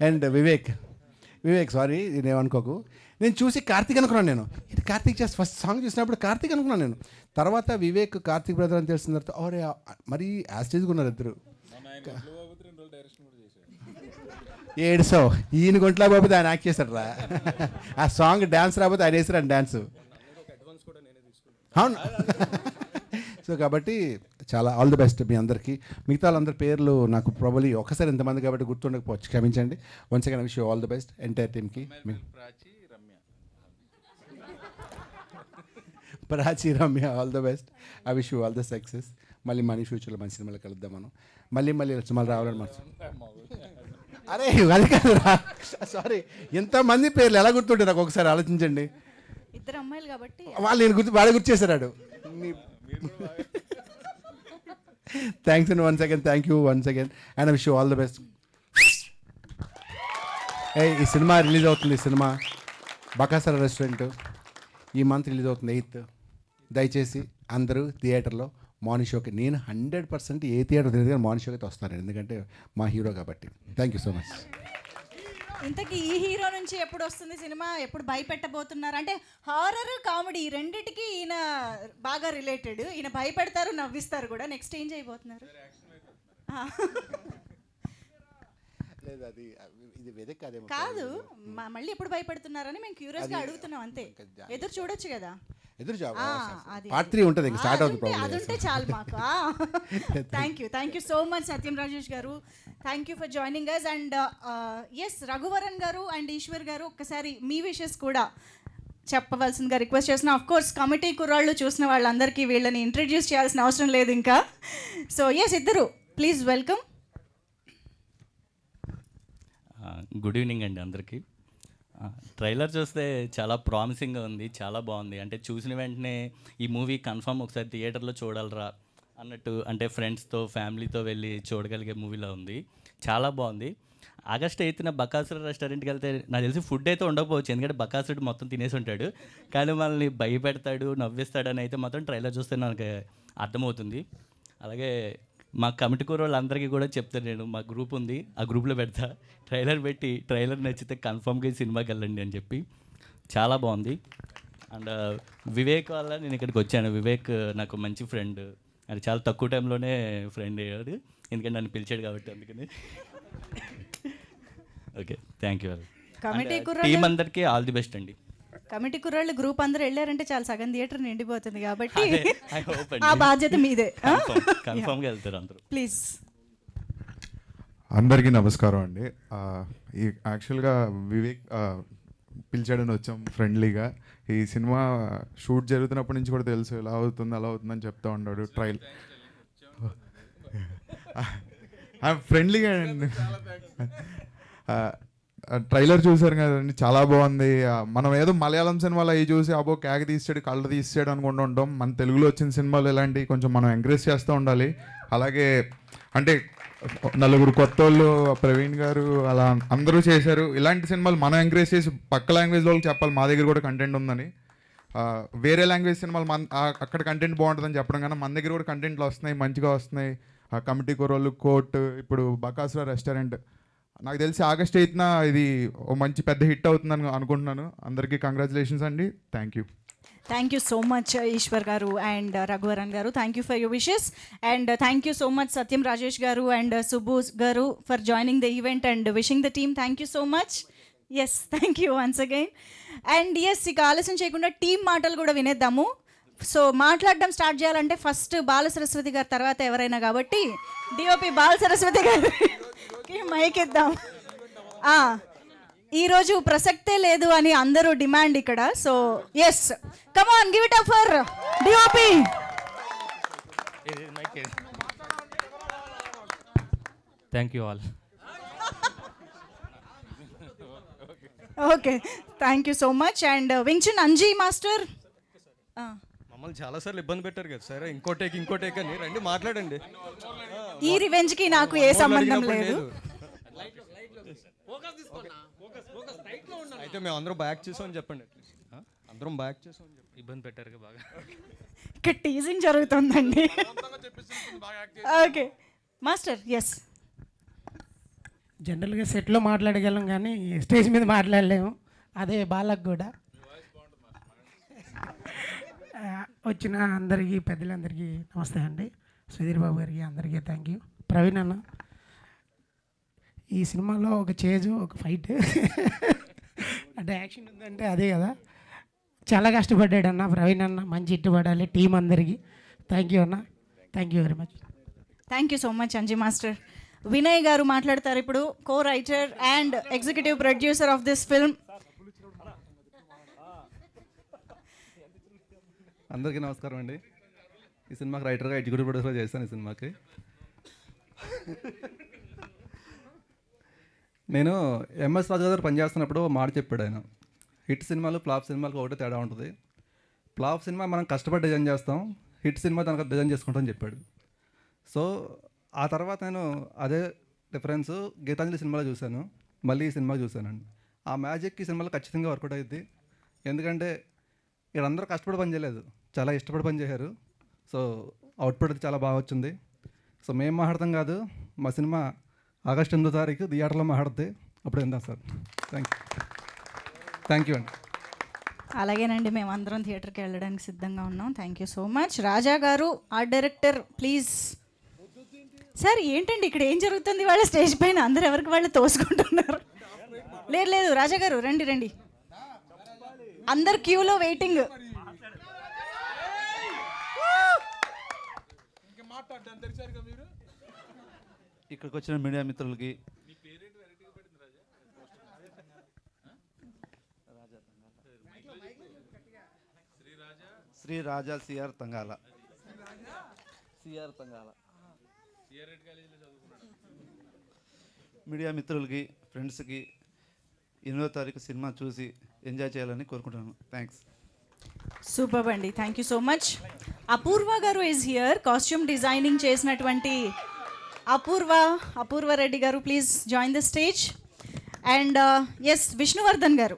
And Vivek sorry నేనేమనుకోకు, నేను చూసి కార్తీక్ అనుకున్నాను. నేను ఇది కార్తీక్ చేసి ఫస్ట్ సాంగ్ చూసినప్పుడు కార్తీక్ అనుకున్నాను నేను. తర్వాత వివేక్ కార్తీక్ బ్రదర్ అని తెలిసిన తర్వాత అవరే మరీ యాస్టేజ్గా ఉన్నారు ఇద్దరు. ఏడుసో ఈయన గుంట్లో బాబు ఆయన యాక్ట్ చేశాడు రా. ఆ సాంగ్ డ్యాన్స్ రాకపోతే ఆయన వేసారు అని డ్యాన్స్. అవును. సో కాబట్టి చాలా ఆల్ ది బెస్ట్ మీ అందరికీ. మిగతా వాళ్ళందరి పేర్లు నాకు ప్రాబబ్లీ ఒకసారి ఎంతమంది కాబట్టి గుర్తుండకపోవచ్చు, క్షమించండి. Once again wish you all the best ఎంటైర్ టీమ్కి. Prachi, Ramya, all the best. I wish you all the success. మళ్ళీ మనీ ఫ్యూచర్లో మంచి సినిమాలు కలుద్దాం మనం. మళ్ళీ సినిమాలు రావాలని మనం. అరే అది కాదురా, సారీ. ఎంతమంది పేర్లు ఎలా గుర్తుంటే నాకు ఒకసారి ఆలోచించండి. ఇద్దరు అమ్మాయిలు కాబట్టి వాళ్ళు గుర్తు చేశాడు. Thanks and once again, thank you once again and I wish you all the best. ఈ సినిమా రిలీజ్ అవుతుంది. ఈ సినిమా బకాసర రెస్టారెంట్ ఈ మంత్ రిలీజ్ అవుతుంది 8th. దయచేసి అందరూ థియేటర్లో మార్నింగ్ షోకి, నేను 100% ఏ థియేటర్ తెలియదు కానీ మార్నింగ్ షోకి అయితే వస్తాను, ఎందుకంటే మా హీరో కాబట్టి. Thank you so much. ఇంతకీ ఈ హీరో నుంచి ఎప్పుడు వస్తుంది సినిమా? ఎప్పుడు భయపెట్టబోతున్నారు? అంటే హారర్ కామెడీ రెండిటికి ఈయన బాగా రిలేటెడ్. ఈయన భయపెడతారు, నవ్విస్తారు కూడా. నెక్స్ట్ ఏం చేయబోతున్నారు? లేదు అది ఇది వెదక్ కాదేమో. కాదు, మళ్ళీ ఎప్పుడు భయపెడుతున్నారని మేము క్యూరియస్గా అడుగుతున్నాం అంతే. ఎదురు చూడొచ్చు కదా. ఎదురు అది పార్ట్ 3 ఉంటుంది, ఇంకా స్టార్ట్ అవుతుంది. అది ఉంటే చాలు మాకు. Thank you so much Satyam Rajesh garu. Thank you for joining us. And yes, Raghuvaran garu and Eshwar garu, ఒక్కసారి మీ విషెస్ కూడా చెప్పవలసిందిగా రిక్వెస్ట్ చేస్తున్నా. ఆఫ్ కోర్స్ కమిటీ కుర్రాళ్ళు చూసిన వాళ్ళందరికీ వీళ్ళని ఇంట్రడ్యూస్ చేయాల్సిన అవసరం లేదు ఇంకా. సో ఎస్, ఇద్దరు ప్లీజ్ వెల్కమ్. గుడ్ ఈవినింగ్ అండి అందరికీ. ట్రైలర్ చూస్తే చాలా ప్రామిసింగ్గా ఉంది, చాలా బాగుంది. అంటే చూసిన వెంటనే ఈ మూవీ కన్ఫర్మ్ ఒకసారి థియేటర్లో చూడాలరా అన్నట్టు, అంటే ఫ్రెండ్స్తో ఫ్యామిలీతో వెళ్ళి చూడగలిగే మూవీలో ఉంది. చాలా బాగుంది. ఆగస్ట్ 8న బకాసుర రెస్టారెంట్కి వెళ్తే నాకు తెలిసి ఫుడ్ అయితే ఉండకపోవచ్చు, ఎందుకంటే బకాసురుడు మొత్తం తినేసి ఉంటాడు, కానీ మనల్ని భయపెడతాడు, నవ్విస్తాడని అయితే మాత్రం ట్రైలర్ చూస్తే నాకు అర్థమవుతుంది. అలాగే మా కమిటీ కూర వాళ్ళందరికీ కూడా చెప్తాను, నేను మా గ్రూప్ ఉంది, ఆ గ్రూప్లో పెడతా, ట్రైలర్ పెట్టి ట్రైలర్ నచ్చితే కన్ఫర్మ్గా ఈ సినిమాకి వెళ్ళండి అని చెప్పి. చాలా బాగుంది. అండ్ వివేక్ వల్ల నేను ఇక్కడికి వచ్చాను. వివేక్ నాకు మంచి ఫ్రెండ్, అది చాలా తక్కువ టైంలోనే ఫ్రెండ్ అయ్యాడు, ఎందుకంటే నన్ను పిలిచాడు కాబట్టి. అందుకని okay, thank you. Committee team అందరికీ ఆల్ ది బెస్ట్ అండి. కమిటీ కుర్రాళ్ళు గ్రూప్ అందరూ వెళ్ళారంటే చాలా సగం థియేటర్ నిండిపోతుంది కాబట్టి ఆ బాధ్యత మీదే. కన్ఫర్మ్గా వెళ్తారు అందరూ. ప్లీజ్. అందరికీ నమస్కారం అండి. ఈ యాక్చువల్గా వివేక్ పిలిచాడని వచ్చాం ఫ్రెండ్లీగా. ఈ సినిమా షూట్ జరుగుతున్నప్పటి నుంచి కూడా తెలుసు ఎలా అవుతుంది అలా అవుతుందని చెప్తా ఉన్నాడు. ఫ్రెండ్లీగా అండి. ట్రైలర్ చూసారు కదండి, చాలా బాగుంది. మనం ఏదో మలయాళం సినిమాలో అవి చూసి అబో క్యాక్ తీసాడు, కళ్ళు తీసాడు అనుకుంటూ ఉంటాం. మన తెలుగులో వచ్చిన సినిమాలు ఇలాంటివి కొంచెం మనం ఎంకరేజ్ చేస్తూ ఉండాలి. అలాగే అంటే నలుగురు కొత్త వాళ్ళు, ప్రవీణ్ గారు అలా అందరూ చేశారు. ఇలాంటి సినిమాలు మనం ఎంకరేజ్ చేసి పక్క లాంగ్వేజ్ వాళ్ళకి చెప్పాలి మా దగ్గర కూడా కంటెంట్ ఉందని. వేరే లాంగ్వేజ్ సినిమాలు అక్కడ కంటెంట్ బాగుంటుందని చెప్పడం కన్నా మన దగ్గర కూడా కంటెంట్లు వస్తున్నాయి, మంచిగా వస్తున్నాయి. కమిటీ కూరలు, కోర్టు, ఇప్పుడు బకాసుర రెస్టారెంట్, నాకు తెలిసి ఆగస్ట్ 8న ఇది ఓ మంచి పెద్ద హిట్ అవుతుందని అనుకుంటున్నాను. అందరికీ కంగ్రాచులేషన్స్ అండి. Thank you. Thank you so much Eshwar garu and Raghuvaran garu. Thank you for your wishes. And thank you so much Satyam Rajesh garu and Subbu garu for joining the event and wishing the team. Thank you so much. Yes, thank you once again. And yes, ఇక ఆలస్యం చేయకుండా టీం మాటలు కూడా వినేద్దాము. సో మాట్లాడడం స్టార్ట్ చేయాలంటే ఫస్ట్ బాల సరస్వతి గారు, తర్వాత ఎవరైనా, కాబట్టి డిఓపి బాల సరస్వతి గారికి మైక్ ఇద్దాం. ఈరోజు ప్రసక్తే లేదు అని అందరూ డిమాండ్ ఇక్కడ. So yes, come on, give it up for DOP. Thank you all. Okay, thank you so much. And Wing Chun Anji master, మమ్మల్ని చాలాసార్లు ఇబ్బంది పెట్టారు కదా సార్, ఇంకోటేక్ అని రండి మాట్లాడండి. ఈ రివెంజ్కి నాకు ఏ సంబంధం లేదు. అయితే మేము అందరం బ్యాక్ చేసామని చెప్పండి. అందరం బ్యాక్ చేసామని చెప్పి ఇబ్బంది పెట్టారు బాగా. ఇక్కడ టీజింగ్ జరుగుతుందండి. Okay master. ఎస్, జనరల్గా సెట్లో మాట్లాడగలం కానీ స్టేజ్ మీద మాట్లాడలేము. అదే బాలకు కూడా. వచ్చిన అందరికీ, పెద్దలందరికీ నమస్తే అండి. సుధీర్ బాబు గారికి అందరికీ థ్యాంక్ యూ. ప్రవీణ్ అన్న, ఈ సినిమాలో ఒక చేజు, ఒక ఫైట్, అంటే యాక్షన్ ఉందంటే అదే కదా. చాలా కష్టపడ్డాడు అన్న ప్రవీణ్ అన్న. మంచి హిట్ పడాలి టీం అందరికీ. థ్యాంక్ యూ అన్న. Thank you very much. Thank you so much Anji master. Vinay గారు మాట్లాడతారు ఇప్పుడు, కో writer and executive producer of this film. అందరికీ నమస్కారం అండి. ఈ సినిమాకి రైటర్గా ఎగ్జిక్యూటివ్ ప్రొడ్యూసర్గా చేశాను. ఈ సినిమాకి నేను ఎంఎస్ రాజు గారు పనిచేస్తున్నప్పుడు మాట చెప్పాడు ఆయన, హిట్ సినిమాలు ఫ్లాప్ సినిమాలకు ఒకటే తేడా ఉంటుంది. ఫ్లాప్ సినిమా మనం కష్టపడి డిజైన్ చేస్తాం, హిట్ సినిమా దానికి డిజైన్ చేసుకుంటాం అని చెప్పాడు. సో ఆ తర్వాత నేను అదే డిఫరెన్స్ గీతాంజలి సినిమాలో చూశాను, మళ్ళీ ఈ సినిమా చూశానండి. ఆ మ్యాజిక్ ఈ సినిమాలో ఖచ్చితంగా వర్కౌట్ అయ్యింది. ఎందుకంటే వీళ్ళందరూ కష్టపడి పని చేయలేదు, చాలా ఇష్టపడి పని చేశారు. సో అవుట్పుట్ అది చాలా బాగా వచ్చింది. సో మేము మాట్లాడతాం కాదు, మా సినిమా ఆగస్టు 8వ తారీఖు థియేటర్లో మాట్లాడితే అప్పుడు విందాం సార్. థ్యాంక్ యూ అండి. అలాగేనండి, మేము అందరం థియేటర్కి వెళ్ళడానికి సిద్ధంగా ఉన్నాం. Thank you so much. Raja garu, art director, please. Sir ఏంటండి ఇక్కడ ఏం జరుగుతుంది? వాళ్ళ స్టేజ్ పైన అందరు ఎవరికి వాళ్ళు తోసుకుంటున్నారు. లేదు లేదు, రాజా గారు రండి రండి, అందరు క్యూలో వెయిటింగ్. ఇక్కడికి వచ్చిన మీడియా మిత్రులకి, శ్రీ రాజా సిఆర్ తంగాల, మీడియా మిత్రులకి, ఫ్రెండ్స్కి 8వ తారీఖు సినిమా చూసి ఎంజాయ్ చేయాలని కోరుకుంటున్నాను. థ్యాంక్స్. సూపర్ అండి, thank you so much. Apoorva garu is here, costume designing చేసినటువంటి Apoorva Reddy garu, please join the stage. And yes, Vishnuvardhan garu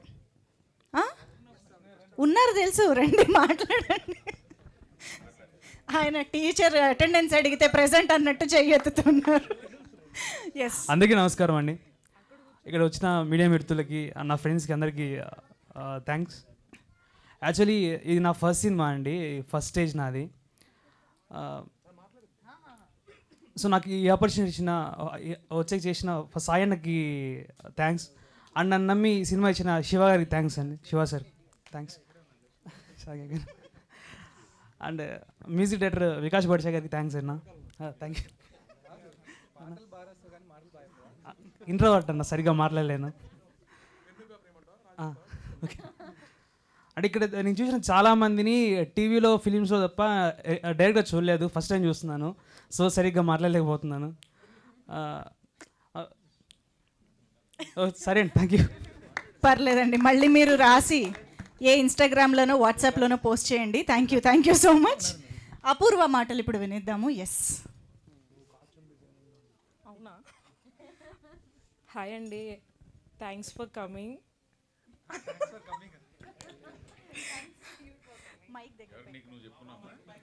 ఉన్నారు తెలుసు, రండి మాట్లాడండి. ఆయన టీచర్ అటెండెన్స్ అడిగితే ప్రెజెంట్ అన్నట్టు చెయ్యెత్తుతున్నారు. ఎస్, అందరికీ నమస్కారం అండి. ఇక్కడ వచ్చిన మీడియా మిత్రులకి, నా ఫ్రెండ్స్కి అందరికీ థ్యాంక్స్. యాక్చువల్లీ ఇది నా ఫస్ట్ సినిమా అండి, ఫస్ట్ స్టేజ్ నాది. సో నాకు ఈ ఆపర్చునిటీ వచ్చాక చేసిన సాయి అన్నకి థ్యాంక్స్. అండ్ నన్ను నమ్మి సినిమా ఇచ్చిన శివ గారికి థ్యాంక్స్ అండి, Shiva sir thanks. And music director Vikas Badshah గారికి థ్యాంక్స్ అన్న, థ్యాంక్ యూ. ఇంట్రోవర్ట్ అన్న, సరిగ్గా మాట్లాడలేను. ఓకే. అంటే ఇక్కడ నేను చూసిన చాలామందిని టీవీలో ఫిలిమ్స్లో తప్ప డైరెక్ట్గా చూడలేదు, ఫస్ట్ టైం చూస్తున్నాను. సో సరిగ్గా మాట్లాడలేకపోతున్నాను. సరే అండి, థ్యాంక్ యూ. పర్లేదండి, మళ్ళీ మీరు రాసి ఏ ఇన్స్టాగ్రామ్లోనో వాట్సాప్లోనో పోస్ట్ చేయండి. Thank you so much. Apoorva మాటలు ఇప్పుడు వినిద్దాము. ఎస్. అవునా? హాయ్ అండి, thanks for coming.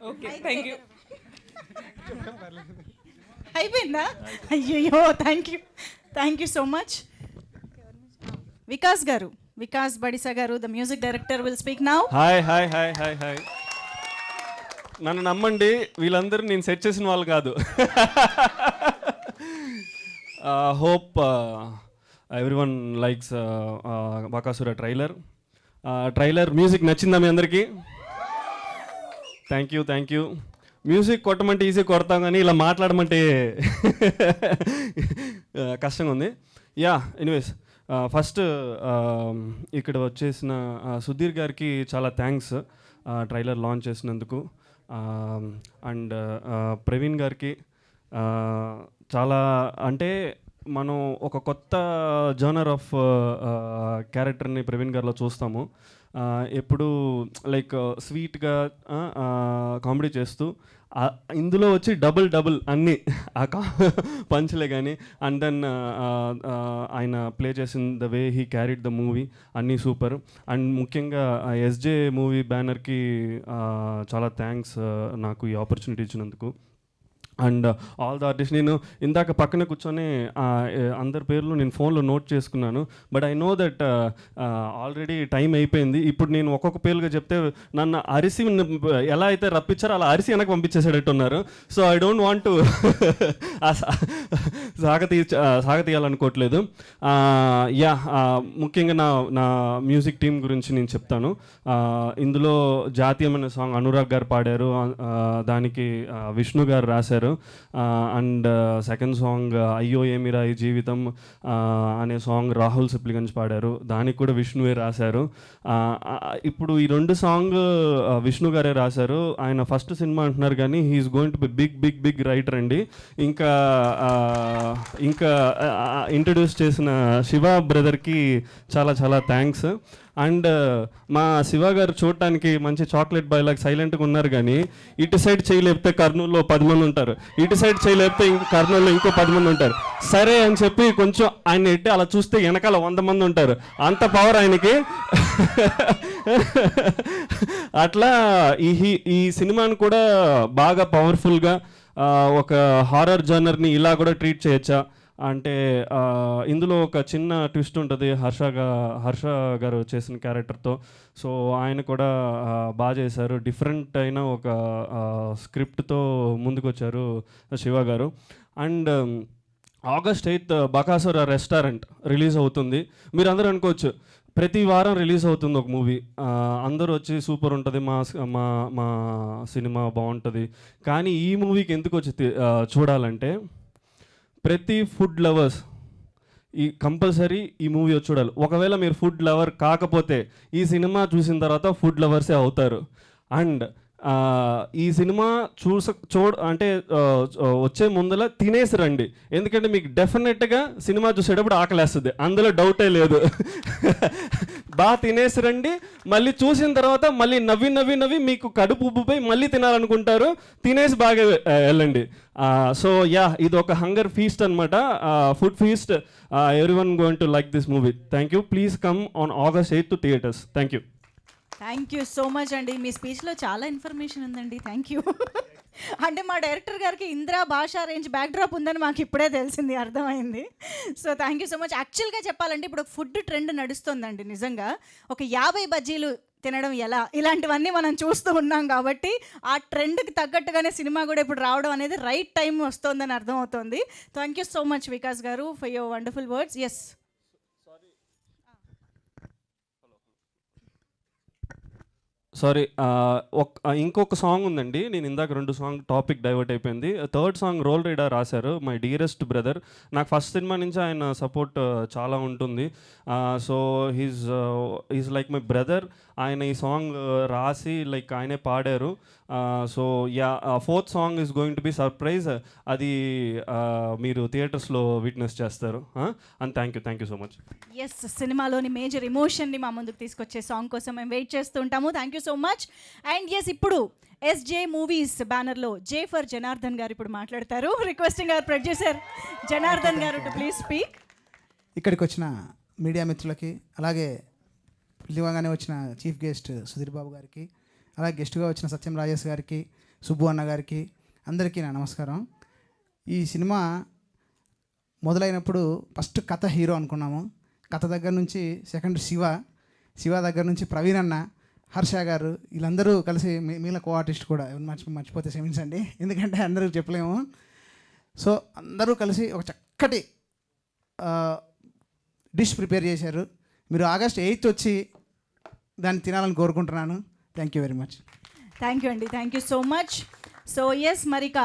Okay, thank you. అయిపోయిందా? అయ్యో, thank you so much. Vikas Badisa garu, the music director, will speak now. Hi. నన్ను నమ్మండి, వీళ్ళందరూ నేను సెట్ చేసిన వాళ్ళు కాదు. Hope everyone likes Bakasura trailer. Music నచ్చిందా మీ అందరికీ? Thank you. మ్యూజిక్ కొట్టమంటే ఈజీ కొడతాం, కానీ ఇలా మాట్లాడమంటే కష్టంగా ఉంది. ఎనీవేస్, ఫస్ట్ ఇక్కడ వచ్చేసిన సుధీర్ గారికి చాలా థ్యాంక్స్ ట్రైలర్ లాంచ్ చేసినందుకు. అండ్ ప్రవీణ్ గారికి చాలా, అంటే మనం ఒక కొత్త జోనర్ ఆఫ్ క్యారెక్టర్ని ప్రవీణ్ గారిలో చూస్తాము. ఎప్పుడు లైక్ స్వీట్గా కామెడీ చేస్తూ, ఇందులో వచ్చి డబుల్ అన్నీ పంచలే కానీ. అండ్ దెన్ ఆయన ప్లే చేసిన the way he carried the movie అన్నీ సూపర్. అండ్ ముఖ్యంగా ఎస్జే మూవీ బ్యానర్కి చాలా థ్యాంక్స్ నాకు ఈ ఆపర్చునిటీ ఇచ్చినందుకు. అండ్ ఆల్ ద ఆర్టిస్ట్, నేను ఇందాక పక్కన కూర్చొని అందరి పేర్లు నేను ఫోన్లో నోట్ చేసుకున్నాను. But I know that already time అయిపోయింది. ఇప్పుడు నేను ఒక్కొక్క పేర్లుగా చెప్తే నన్ను అరిసి ఎలా అయితే రప్పించారో అలా అరిసి వెనక్కి పంపించేసేటట్టున్నారు. So I don't want to సాగతీయాలనుకోవట్లేదు. ముఖ్యంగా నా మ్యూజిక్ టీం గురించి నేను చెప్తాను. ఇందులో జాతీయమైన సాంగ్ అనురాగ్ గారు పాడారు, దానికి విష్ణు గారు రాశారు. చేశారు. అండ్ సెకండ్ సాంగ్ అయ్యో ఏమిరా ఈ జీవితం అనే సాంగ్ రాహుల్ సిప్లిగంజ్ పాడారు, దానికి కూడా విష్ణువే రాశారు. ఇప్పుడు ఈ 2 సాంగ్ విష్ణు గారే రాశారు. ఆయన ఫస్ట్ సినిమా అంటున్నారు కానీ he's going to be big writer అండి. ఇంకా ఇంట్రడ్యూస్ చేసిన శివ బ్రదర్కి చాలా చాలా థ్యాంక్స్. అండ్ మా శివ గారు చూడటానికి మంచి చాక్లెట్ బాయ్ లాగా సైలెంట్గా ఉన్నారు కానీ ఇటు సైడ్ చేయలేపితే కర్నూలులో 10 మంది ఉంటారు, ఇటు సైడ్ చేయలేపితే కర్నూలులో ఇంకో 10 మంది ఉంటారు. సరే అని చెప్పి కొంచెం ఆయన ఎట్టి అలా చూస్తే వెనకాల 100 మంది ఉంటారు, అంత పవర్ ఆయనకి. అట్లా ఈ సినిమాను కూడా బాగా పవర్ఫుల్గా ఒక హారర్ జనర్ని ఇలా కూడా ట్రీట్ చేయొచ్చా అంటే ఇందులో ఒక చిన్న ట్విస్ట్ ఉంటుంది హర్ష గారు చేసిన క్యారెక్టర్తో. సో ఆయన కూడా బాగా చేశారు, డిఫరెంట్ అయిన ఒక స్క్రిప్ట్తో ముందుకొచ్చారు శివ గారు. And August 8th Bakasura restaurant release అవుతుంది. మీరు అందరూ అనుకోవచ్చు ప్రతి వారం రిలీజ్ అవుతుంది ఒక మూవీ, అందరూ వచ్చి సూపర్ ఉంటుంది, మా సినిమా బాగుంటుంది. కానీ ఈ మూవీకి ఎందుకు వచ్చి చూడాలంటే ప్రతి ఫుడ్ లవర్స్ కంపల్సరీ ఈ మూవీ వచ్చి చూడాలి. ఒకవేళ మీరు ఫుడ్ లవర్ కాకపోతే ఈ సినిమా చూసిన తర్వాత ఫుడ్ లవర్సే అవుతారు. అండ్ ఈ సినిమా అంటే వచ్చే ముందర తినేసి రండి, ఎందుకంటే మీకు డెఫినెట్గా సినిమా చూసేటప్పుడు ఆకలేస్తుంది, అందులో డౌటే లేదు. బాగా తినేసి రండి, మళ్ళీ చూసిన తర్వాత మళ్ళీ నవ్వి మీకు కడుపు ఉబ్బుపై మళ్ళీ తినాలనుకుంటారు, తినేసి బాగా వెళ్ళండి. సో ఇది ఒక హంగర్ ఫీస్ట్ అనమాట, food feast. Everyone going to like this movie. Thank you. Please come on August 8th to theatres. Thank you. Thank you so much అండి. మీ స్పీచ్లో చాలా ఇన్ఫర్మేషన్ ఉందండి. Thank you. అంటే మా డైరెక్టర్ గారికి ఇందిరా భాషా రేంజ్ బ్యాక్డ్రాప్ ఉందని మాకు ఇప్పుడే తెలిసింది, అర్థమైంది. So thank you so much. యాక్చువల్గా చెప్పాలంటే ఇప్పుడు ఫుడ్ ట్రెండ్ నడుస్తుందండి. నిజంగా ఒక 50 బజ్జీలు తినడం ఎలా, ఇలాంటివన్నీ మనం చూస్తూ ఉన్నాం కాబట్టి ఆ ట్రెండ్కి తగ్గట్టుగానే సినిమా కూడా ఇప్పుడు రావడం అనేది రైట్ టైం వస్తుందని అర్థమవుతుంది. Thank you so much Vikas garu for your wonderful words. Yes sorry, ఇంకొక సాంగ్ ఉందండి. నేను ఇందాక 2 సాంగ్ టాపిక్ డైవర్ట్ అయిపోయింది. 3rd సాంగ్ రోల్ రైడర్ రాశారు మై డియరెస్ట్ బ్రదర్. నాకు ఫస్ట్ సినిమా నుంచి ఆయన సపోర్ట్ చాలా ఉంటుంది. So he's like my brother. ఆయన ఈ సాంగ్ రాసి లైక్ ఆయనే పాడారు. So 4th song is going to be surprise. అది మీరు థియేటర్స్లో విట్నెస్ చేస్తారు. And thank you so much. Yes, సినిమాలోని మేజర్ ఎమోషన్ని మా ముందుకు తీసుకొచ్చే సాంగ్ కోసం మేము వెయిట్ చేస్తూ ఉంటాము. Thank you so much. And yes, ఇప్పుడు SJ మూవీస్ బ్యానర్లో జే ఫర్ జనార్దన్ గారు ఇప్పుడు మాట్లాడతారు. రిక్వెస్టింగ్ అవర్ ప్రొడ్యూసర్ జనార్దన్ గారు టు ప్లీజ్ స్పీక్. ఇక్కడికి వచ్చిన మీడియా మిత్రులకి, అలాగే పిలివగానే వచ్చిన చీఫ్ గెస్ట్ సుధీర్ బాబు గారికి, అలాగే గెస్ట్గా వచ్చిన సత్యం రాజేష్ గారికి, సుబ్బు అన్న గారికి, అందరికీ నా నమస్కారం. ఈ సినిమా మొదలైనప్పుడు ఫస్ట్ కథ హీరో అనుకున్నాము. కథ దగ్గర నుంచి సెకండ్ శివ దగ్గర నుంచి ప్రవీణ్ అన్న, హర్ష గారు, వీళ్ళందరూ కలిసి మిగిలిన కో ఆర్టిస్ట్ కూడా మర్చిపోతే క్షమించండి, ఎందుకంటే అందరూ చెప్పలేము. సో అందరూ కలిసి ఒక చక్కటి డిష్ ప్రిపేర్ చేశారు. మీరు August 8th వచ్చి దాన్ని తినాలని కోరుకుంటున్నాను. Thank you very much. Thank you అండి. Thank you so much. So yes, మరిక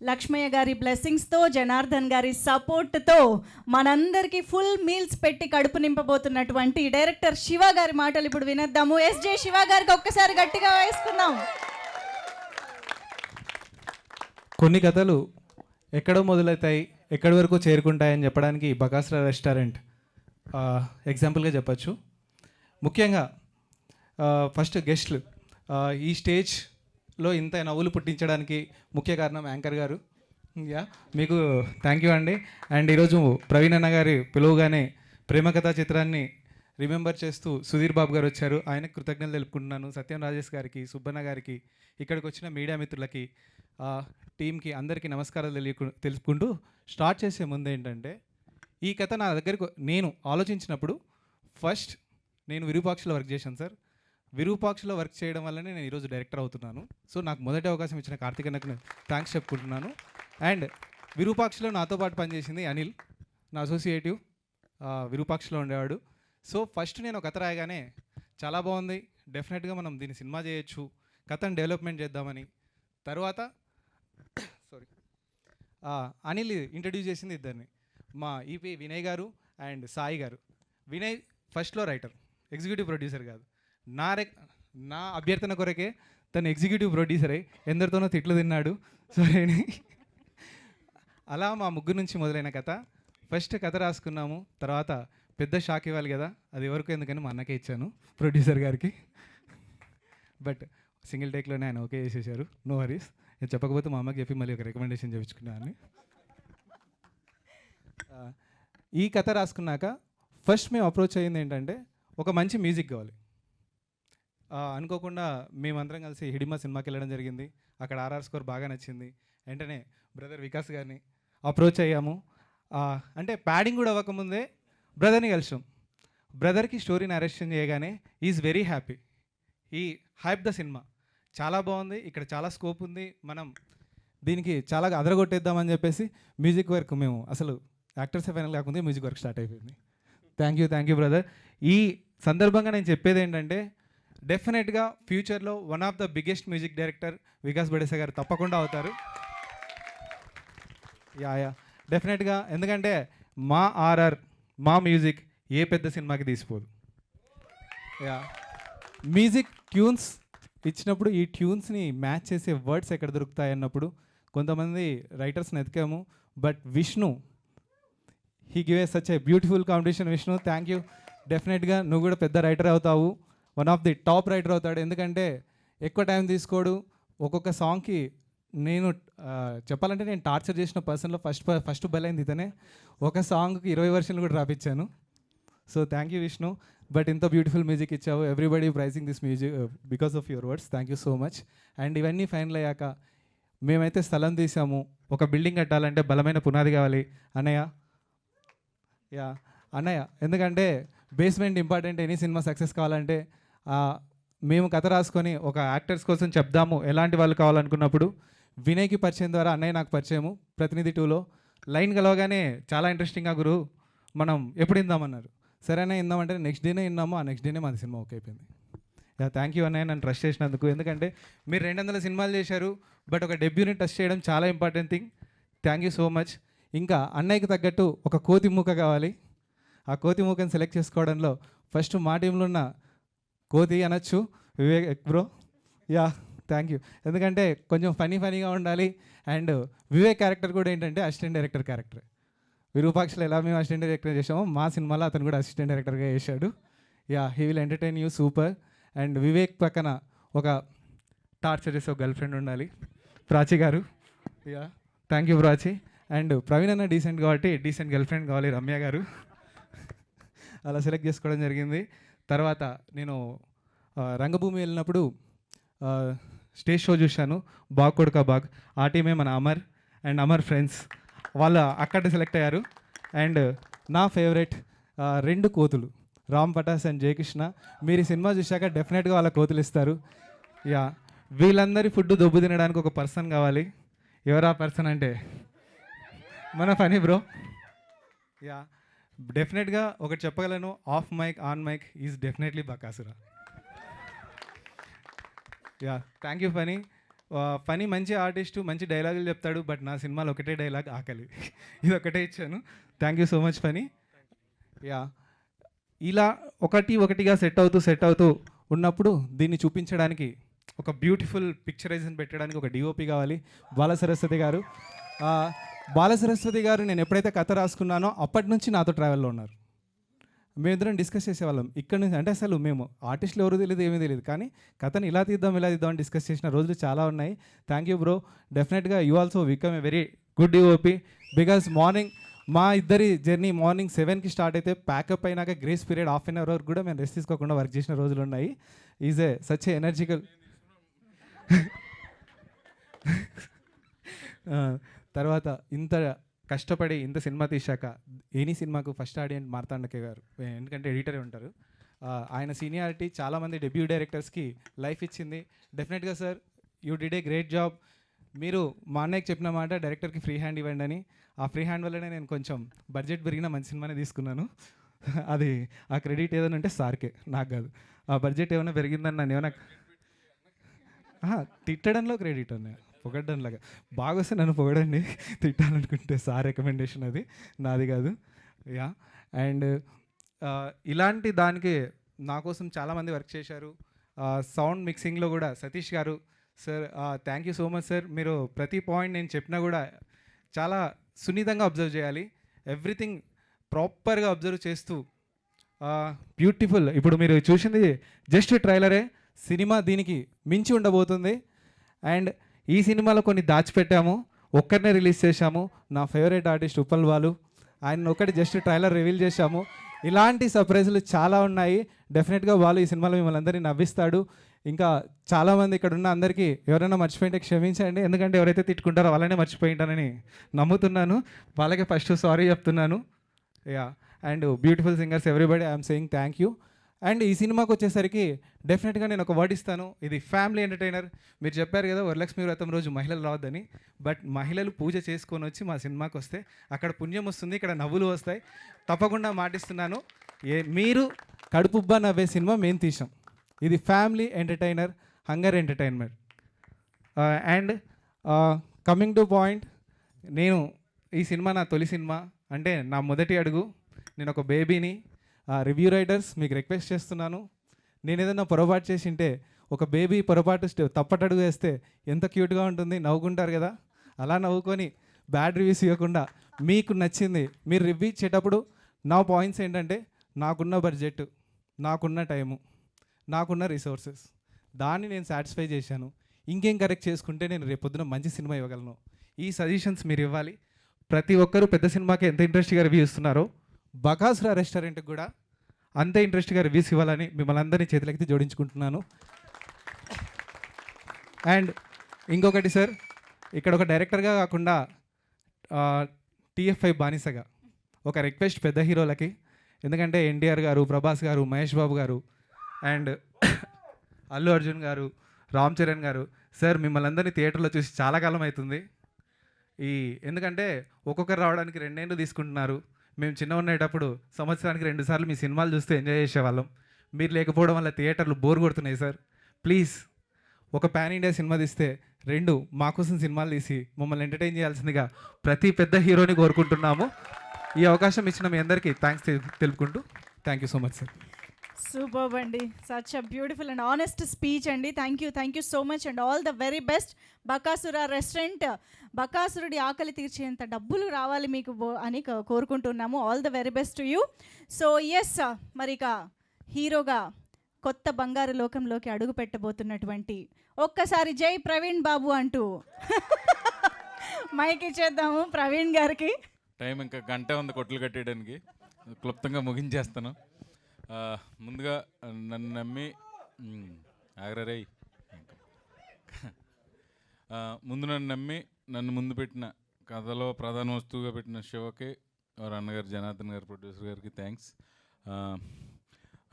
లక్ష్మయ్య గారి బ్లెస్సింగ్స్తో, జనార్దన్ గారి సపోర్ట్తో మనందరికీ ఫుల్ మీల్స్ పెట్టి కడుపు నింపబోతున్నటువంటి డైరెక్టర్ శివ గారి మాటలు ఇప్పుడు వినేద్దాము. SJ శివ గారికి ఒక్కసారి గట్టిగా వేసుకుందాం. కొన్ని కథలు ఎక్కడో మొదలవుతాయి, ఎక్కడి వరకు చేరుకుంటాయని చెప్పడానికి బకాసుర రెస్టారెంట్ ఎగ్జాంపుల్గా చెప్పచ్చు. ముఖ్యంగా ఫస్ట్ గెస్ట్లు, ఈ స్టేజ్లో ఇంత నవ్వులు పుట్టించడానికి ముఖ్య కారణం యాంకర్ గారు. మీకు థ్యాంక్ యూ అండి. అండ్ ఈరోజు ప్రవీణ్ అన్న గారి పిలువగానే ప్రేమ కథా చిత్రాన్ని రిమెంబర్ చేస్తూ సుధీర్ బాబు గారు వచ్చారు, ఆయనకు కృతజ్ఞతలు తెలుపుకుంటున్నాను. సత్యం రాజేష్ గారికి, సుబ్బన్న గారికి, ఇక్కడికి వచ్చిన మీడియా మిత్రులకి, టీంకి అందరికీ నమస్కారాలు తెలుపుకుంటూ స్టార్ట్ చేసే ముందు ఏంటంటే, ఈ కథ నా దగ్గరకు నేను ఆలోచించినప్పుడు ఫస్ట్ నేను విరూపాక్షలో వర్క్ చేశాను సార్. విరూపాక్షలో వర్క్ చేయడం వల్లనే నేను ఈరోజు డైరెక్టర్ అవుతున్నాను. సో నాకు మొదటి అవకాశం ఇచ్చిన కార్తీకన్నకు నేను థ్యాంక్స్ చెప్పుకుంటున్నాను. అండ్ విరూపాక్షలో నాతో పాటు పనిచేసింది అనిల్, నా అసోసియేటివ్, విరూపాక్షలో ఉండేవాడు. సో ఫస్ట్ నేను కథ రాయగానే చాలా బాగుంది, డెఫినెట్గా మనం దీన్ని సినిమా చేయొచ్చు, కథను డెవలప్మెంట్ చేద్దామని. తర్వాత అనిల్ ఇంట్రడ్యూస్ చేసింది ఇద్దరిని, మా ఈపీ వినయ్ గారు అండ్ సాయి గారు. వినయ్ ఫస్ట్లో రైటర్, ఎగ్జిక్యూటివ్ ప్రొడ్యూసర్ కాదు. నా అభ్యర్థన కొరకే తను ఎగ్జిక్యూటివ్ ప్రొడ్యూసర్ అయి ఎందరితోనో తిట్లు తిన్నాడు. సో అలా మా ముగ్గురు నుంచి మొదలైన కథ. ఫస్ట్ కథ రాసుకున్నాము, తర్వాత పెద్ద షాక్ ఇవ్వాలి కదా, అది ఎవరికి ఎందుకని మా అన్నకే ఇచ్చాను, ప్రొడ్యూసర్ గారికి. బట్ సింగిల్ టేక్లోనే ఆయన ఓకే చేసేసారు, నో వరీస్. నేను చెప్పకపోతే మా అమ్మకి చెప్పి మళ్ళీ ఒక రికమెండేషన్ చేయించుకున్నాను. ఈ కథ రాసుకున్నాక ఫస్ట్ మేము అప్రోచ్ అయ్యింది ఏంటంటే, ఒక మంచి మ్యూజిక్ కావాలి. అనుకోకుండా మేమందరం కలిసి హిడిమా సినిమాకి వెళ్ళడం జరిగింది. అక్కడ ఆర్ఆర్ స్కోర్ బాగా నచ్చింది. వెంటనే బ్రదర్ వికాస్ గారిని అప్రోచ్ అయ్యాము. అంటే ప్యాడింగ్ కూడా అవ్వకముందే బ్రదర్ని కలిసాం. బ్రదర్కి స్టోరీ నరేషన్ చేయగానే ఈజ్ వెరీ హ్యాపీ. ఈ హైప్ ద సినిమా చాలా బాగుంది, ఇక్కడ చాలా స్కోప్ ఉంది, మనం దీనికి చాలా అదరగొట్టేద్దామని చెప్పేసి మ్యూజిక్ వర్క్ మేము అసలు యాక్టర్సే ఫైనల్ కాకుండా మ్యూజిక్ వర్క్ స్టార్ట్ అయిపోయింది. Thank you brother. ఈ సందర్భంగా నేను చెప్పేది ఏంటంటే, డెఫినెట్గా ఫ్యూచర్లో one of the biggest music director Vikas Badesa గారు తప్పకుండా అవుతారు. యా డెఫినెట్గా. ఎందుకంటే మా ఆర్ఆర్, మా మ్యూజిక్ ఏ పెద్ద సినిమాకి తీసిపోదు. యా మ్యూజిక్ ట్యూన్స్ ఇచ్చినప్పుడు ఈ ట్యూన్స్ని మ్యాచ్ చేసే వర్డ్స్ ఎక్కడ దొరుకుతాయి అన్నప్పుడు కొంతమంది రైటర్స్ని ఎతికాము. But Vishnu, he give a such a beautiful competition. Vishnu, thank you. డెఫినెట్గా నువ్వు కూడా పెద్ద రైటర్ అవుతావు, one of the top writer అవుతాడు. ఎందుకంటే ఎక్కువ టైం తీసుకోడు. ఒక్కొక్క సాంగ్కి నేను చెప్పాలంటే నేను టార్చర్ చేసిన పర్సన్లో ఫస్ట్ బలైంది ఇతనే. ఒక సాంగ్కి 20 వర్షన్లు కూడా రాపించాను. So thank you Vishnu. But ఇంత బ్యూటిఫుల్ మ్యూజిక్ ఇచ్చావు. Everybody praising this music because of your words. Thank you so much. And ఇవన్నీ ఫైనల్ అయ్యాక మేమైతే స్థలం తీసాము. ఒక బిల్డింగ్ కట్టాలంటే బలమైన పునాది కావాలి అన్నయ్య. యా అన్నయ్య, ఎందుకంటే basement important. Any cinema success కావాలంటే మేము కథ రాసుకొని ఒక యాక్టర్స్ కోసం చెప్దాము ఎలాంటి వాళ్ళు కావాలనుకున్నప్పుడు వినయ్కి పరిచయం ద్వారా అన్నయ్య నాకు పరిచయము. ప్రతినిధి 2లో లైన్ కలవగానే చాలా ఇంట్రెస్టింగ్గా గురు మనం ఎప్పుడు ఇందామన్నారు. సరేనా ఇందామంటే నెక్స్ట్ డేనే విన్నాము. ఆ నెక్స్ట్ డేనే మాది సినిమా ఓకే అయిపోయింది. యా థ్యాంక్ యూ అన్నయ్య నన్ను ట్రస్ట్ చేసినందుకు. ఎందుకంటే మీరు 200 సినిమాలు చేశారు, బట్ ఒక డెబ్యూని టచ్ చేయడం చాలా important thing. Thank you so much. ఇంకా అన్నయ్యకి తగ్గట్టు ఒక కోతి మూక కావాలి. ఆ కోతి మూకని సెలెక్ట్ చేసుకోవడంలో ఫస్ట్ మా టీంలో ఉన్న కోతి అనొచ్చు Vivek bro. Yeah thank you. ఎందుకంటే కొంచెం ఫనీగా ఉండాలి. అండ్ వివేక్ క్యారెక్టర్ కూడా ఏంటంటే అసిస్టెంట్ డైరెక్టర్ క్యారెక్టర్. విరూపాక్షలో ఎలా మేము అసిస్టెంట్ డైరెక్టర్ చేసామో మా సినిమాలో అతను కూడా అసిస్టెంట్ డైరెక్టర్గా చేశాడు. Yeah he will entertain you super. And Vivek పక్కన ఒక టార్చర్ చేసే ఒక గర్ల్ ఫ్రెండ్ ఉండాలి, Prachi garu. Yeah thank you Prachi. And Praveen అన్న డీసెంట్ కాబట్టి డీసెంట్ గర్ల్ ఫ్రెండ్ కావాలి, రమ్య గారు. అలా సెలెక్ట్ చేసుకోవడం జరిగింది. తర్వాత నేను రంగభూమి వెళ్ళినప్పుడు స్టేజ్ షో చూశాను, బాగ్ కొడుకా బాగ్. ఆ టీమే మన అమర్ అండ్ అమర్ ఫ్రెండ్స్, వాళ్ళు అక్కడ సెలెక్ట్ అయ్యారు. అండ్ నా ఫేవరెట్ 2 కోతులు, రామ్ పటాస్ అండ్ జయకృష్ణ. మీరు ఈ సినిమా చూశాక డెఫినెట్గా వాళ్ళ కోతులు ఇస్తారు. యా వీళ్ళందరి ఫుడ్ దొబ్బు తినడానికి ఒక పర్సన్ కావాలి. ఎవరా పర్సన్ అంటే మన ఫనీ బ్రో. యా డెఫినెట్గా ఒకటి చెప్పగలను, off mike on mike is definitely Bakasura. Yeah thank you Phani. Phani మంచి ఆర్టిస్టు, మంచి డైలాగులు చెప్తాడు. బట్ నా సినిమాలో ఒకటే డైలాగ్, ఆకలి. ఇది ఒకటే ఇచ్చాను. Thank you so much Phani. Yeah ఇలా ఒకటిగా సెట్ అవుతూ ఉన్నప్పుడు దీన్ని చూపించడానికి ఒక బ్యూటిఫుల్ పిక్చరైజేషన్ పెట్టడానికి ఒక డిఓపి కావాలి, బాలసరస్వతి గారు. బాలసరస్వతి గారు నేను ఎప్పుడైతే కథ రాసుకున్నానో అప్పటి నుంచి నాతో ట్రావెల్లో ఉన్నారు. మేమిద్దరం డిస్కస్ చేసేవాళ్ళం ఇక్కడ నుంచి. అంటే అసలు మేము ఆర్టిస్టులు ఎవరు తెలియదు, ఏమీ తెలియదు, కానీ కథను ఇలా తీద్దాం అని డిస్కస్ చేసిన రోజులు చాలా ఉన్నాయి. Thank you bro. డెఫినెట్గా you also become a very good DOP. Because morning మా ఇద్దరి జర్నీ మార్నింగ్ 7కి స్టార్ట్ అయితే ప్యాకప్ అయినాక గ్రేస్ పీరియడ్ ½ an hour వరకు కూడా మేము రెస్ట్ తీసుకోకుండా వర్క్ చేసిన రోజులు ఉన్నాయి. ఈజ్ ఏ సచ్ ఏ ఎనర్జికల్. తర్వాత ఇంత కష్టపడి ఇంత సినిమా తీశాక ఎనీ సినిమాకు ఫస్ట్ ఆడియన్స్ మార్తాండకే గారు, ఎందుకంటే ఎడిటరే ఉంటారు. ఆయన సీనియారిటీ చాలామంది డెబ్యూ డైరెక్టర్స్కి లైఫ్ ఇచ్చింది. డెఫినెట్గా sir you did a great job. మీరు మా అన్నయ్యకి చెప్పిన మాట డైరెక్టర్కి ఫ్రీ హ్యాండ్ ఇవ్వండి అని. ఆ ఫ్రీ హ్యాండ్ వల్లనే నేను కొంచెం బడ్జెట్ పెరిగిన మంచి సినిమానే తీసుకున్నాను. అది ఆ క్రెడిట్ ఏదైనా ఉంటే సార్కే, నాకు కాదు. ఆ బడ్జెట్ ఏమైనా పెరిగిందని నన్ను ఏమైనా తిట్టడంలో క్రెడిట్ ఉన్నాయి. పొగడ్డంలాగా బాగా వస్తే నన్ను పొగడండి, తిట్టాలనుకుంటే సార్ రికమెండేషన్, అది నాది కాదు. యా. అండ్ ఇలాంటి దానికి నా కోసం చాలామంది వర్క్ చేశారు. సౌండ్ మిక్సింగ్లో కూడా సతీష్ గారు sir, thank you so much sir. మీరు ప్రతి పాయింట్ నేను చెప్పినా కూడా చాలా సున్నితంగా అబ్జర్వ్ చేయాలి, ఎవ్రీథింగ్ ప్రాపర్గా అబ్జర్వ్ చేస్తూ బ్యూటిఫుల్. ఇప్పుడు మీరు చూసింది జస్ట్ ట్రైలరే, సినిమా దీనికి మించి ఉండబోతుంది. అండ్ ఈ సినిమాలో కొన్ని దాచిపెట్టాము, ఒక్కరినే రిలీజ్ చేశాము, నా ఫేవరెట్ ఆర్టిస్ట్ ఉప్పల్ బాలు, ఆయన ఒకటి జస్ట్ ట్రైలర్ రివీల్ చేశాము. ఇలాంటి సర్ప్రైజులు చాలా ఉన్నాయి. డెఫినెట్గా బాలు ఈ సినిమాలో మిమ్మల్ని అందరినీ నవ్విస్తాడు. ఇంకా చాలామంది ఇక్కడ ఉన్న అందరికీ ఎవరైనా మర్చిపోయింటే క్షమించండి, ఎందుకంటే ఎవరైతే తిట్టుకుంటారో వాళ్ళనే మర్చిపోయి ఉంటానని నమ్ముతున్నాను. వాళ్ళకే ఫస్ట్ సారీ చెప్తున్నాను. Yeah. And beautiful singers everybody, I'm saying thank you. And ఈ సినిమాకి వచ్చేసరికి డెఫినెట్గా నేను ఒక వర్డ్ ఇస్తాను, ఇది ఫ్యామిలీ ఎంటర్టైనర్. మీరు చెప్పారు కదా వరలక్ష్మి వ్రతం రోజు మహిళలు రావద్దని, బట్ మహిళలు పూజ చేసుకొని వచ్చి మా సినిమాకి వస్తే అక్కడ పుణ్యం వస్తుంది, ఇక్కడ నవ్వులు వస్తాయి. తప్పకుండా మాటిస్తున్నాను, మీరు కడుపుబ్బా నవ్వే సినిమా మేము తీసాం. ఇది family entertainer, hunger entertainment. And coming to point, నేను ఈ సినిమా నా తొలి సినిమా, అంటే నా మొదటి అడుగు. నేను ఒక బేబీని. రివ్యూ రైటర్స్ మీకు రిక్వెస్ట్ చేస్తున్నాను, నేను ఏదైనా పొరపాటు చేసి ఉంటే, ఒక బేబీ పొరపాటు తప్పటడుగు వేస్తే ఎంత క్యూట్గా ఉంటుంది, నవ్వుకుంటారు కదా, అలా నవ్వుకొని బ్యాడ్ రివ్యూస్ ఇవ్వకుండా మీకు నచ్చింది మీరు రివ్యూ ఇచ్చేటప్పుడు నా పాయింట్స్ ఏంటంటే, నాకున్న బడ్జెట్, నాకున్న టైము, నాకున్న రిసోర్సెస్, దాన్ని నేను సాటిస్ఫై చేశాను. ఇంకేం కరెక్ట్ చేసుకుంటే నేను రేపొద్దున మంచి సినిమా ఇవ్వగలను. ఈ సజెషన్స్ మీరు ఇవ్వాలి. ప్రతి ఒక్కరూ పెద్ద సినిమాకి ఎంత ఇంట్రెస్ట్గా రివ్యూ ఇస్తున్నారో బకాసురా రెస్టారెంట్కి కూడా అంతే ఇంట్రెస్ట్గా రివ్యూస్ ఇవ్వాలని మిమ్మల్ని అందరినీ చేతులెత్తి జోడించుకుంటున్నాను. అండ్ ఇంకొకటి సార్, ఇక్కడ ఒక డైరెక్టర్గా కాకుండా TF5 బానిసగా ఒక రిక్వెస్ట్ పెద్ద హీరోలకి, ఎందుకంటే ఎన్టీఆర్ గారు, ప్రభాస్ గారు, మహేష్ బాబు గారు అండ్ అల్లు అర్జున్ గారు, రామ్ చరణ్ గారు, సార్ మిమ్మల్ని అందరినీ థియేటర్లో చూసి చాలా కాలం అవుతుంది. ఎందుకంటే ఒక్కొక్కరు రావడానికి 2 ఏళ్ళు తీసుకుంటున్నారు. మేము చిన్న ఉండేటప్పుడు సంవత్సరానికి 2 సార్లు మీ సినిమాలు చూస్తే ఎంజాయ్ చేసేవాళ్ళం. మీరు లేకపోవడం వల్ల థియేటర్లు బోర్ కొడుతున్నాయి సార్. ప్లీజ్ ఒక పాన్ ఇండియా సినిమా తీస్తే 2 మా కోసం సినిమాలు తీసి మమ్మల్ని ఎంటర్టైన్ చేయాల్సిందిగా ప్రతి పెద్ద హీరోని కోరుకుంటున్నాము. ఈ అవకాశం ఇచ్చిన మీ అందరికీ థ్యాంక్స్ తెలుపుకుంటూ thank you so much sir. Superb అండి, such a beautiful and honest speech అండి. Thank you so much and all the very best. Bakasura restaurant, బకాసురుడి ఆకలి తీర్చేంత డబ్బులు రావాలి మీకు అని కోరుకుంటున్నాము. All the very best to you. So yes, మరి ఇక హీరోగా కొత్త బంగారు లోకంలోకి అడుగు పెట్టబోతున్నటువంటి, ఒక్కసారి జై ప్రవీణ్ బాబు అంటూ మైక్ ఇచ్చేద్దాము ప్రవీణ్ గారికి. టైం ఇంకా గంట ఉంది కొట్లు కట్టేయడానికి, క్లుప్తంగా ముగించేస్తాను. ముందుగా నన్ను నమ్మి ఆగ్రరై ముందు నన్ను నమ్మి నన్ను ముందు పెట్టిన, కథలో ప్రధాన వస్తువుగా పెట్టిన శివకి, వారి అన్నగారు జనార్దన్ గారు, ప్రొడ్యూసర్ గారికి థ్యాంక్స్.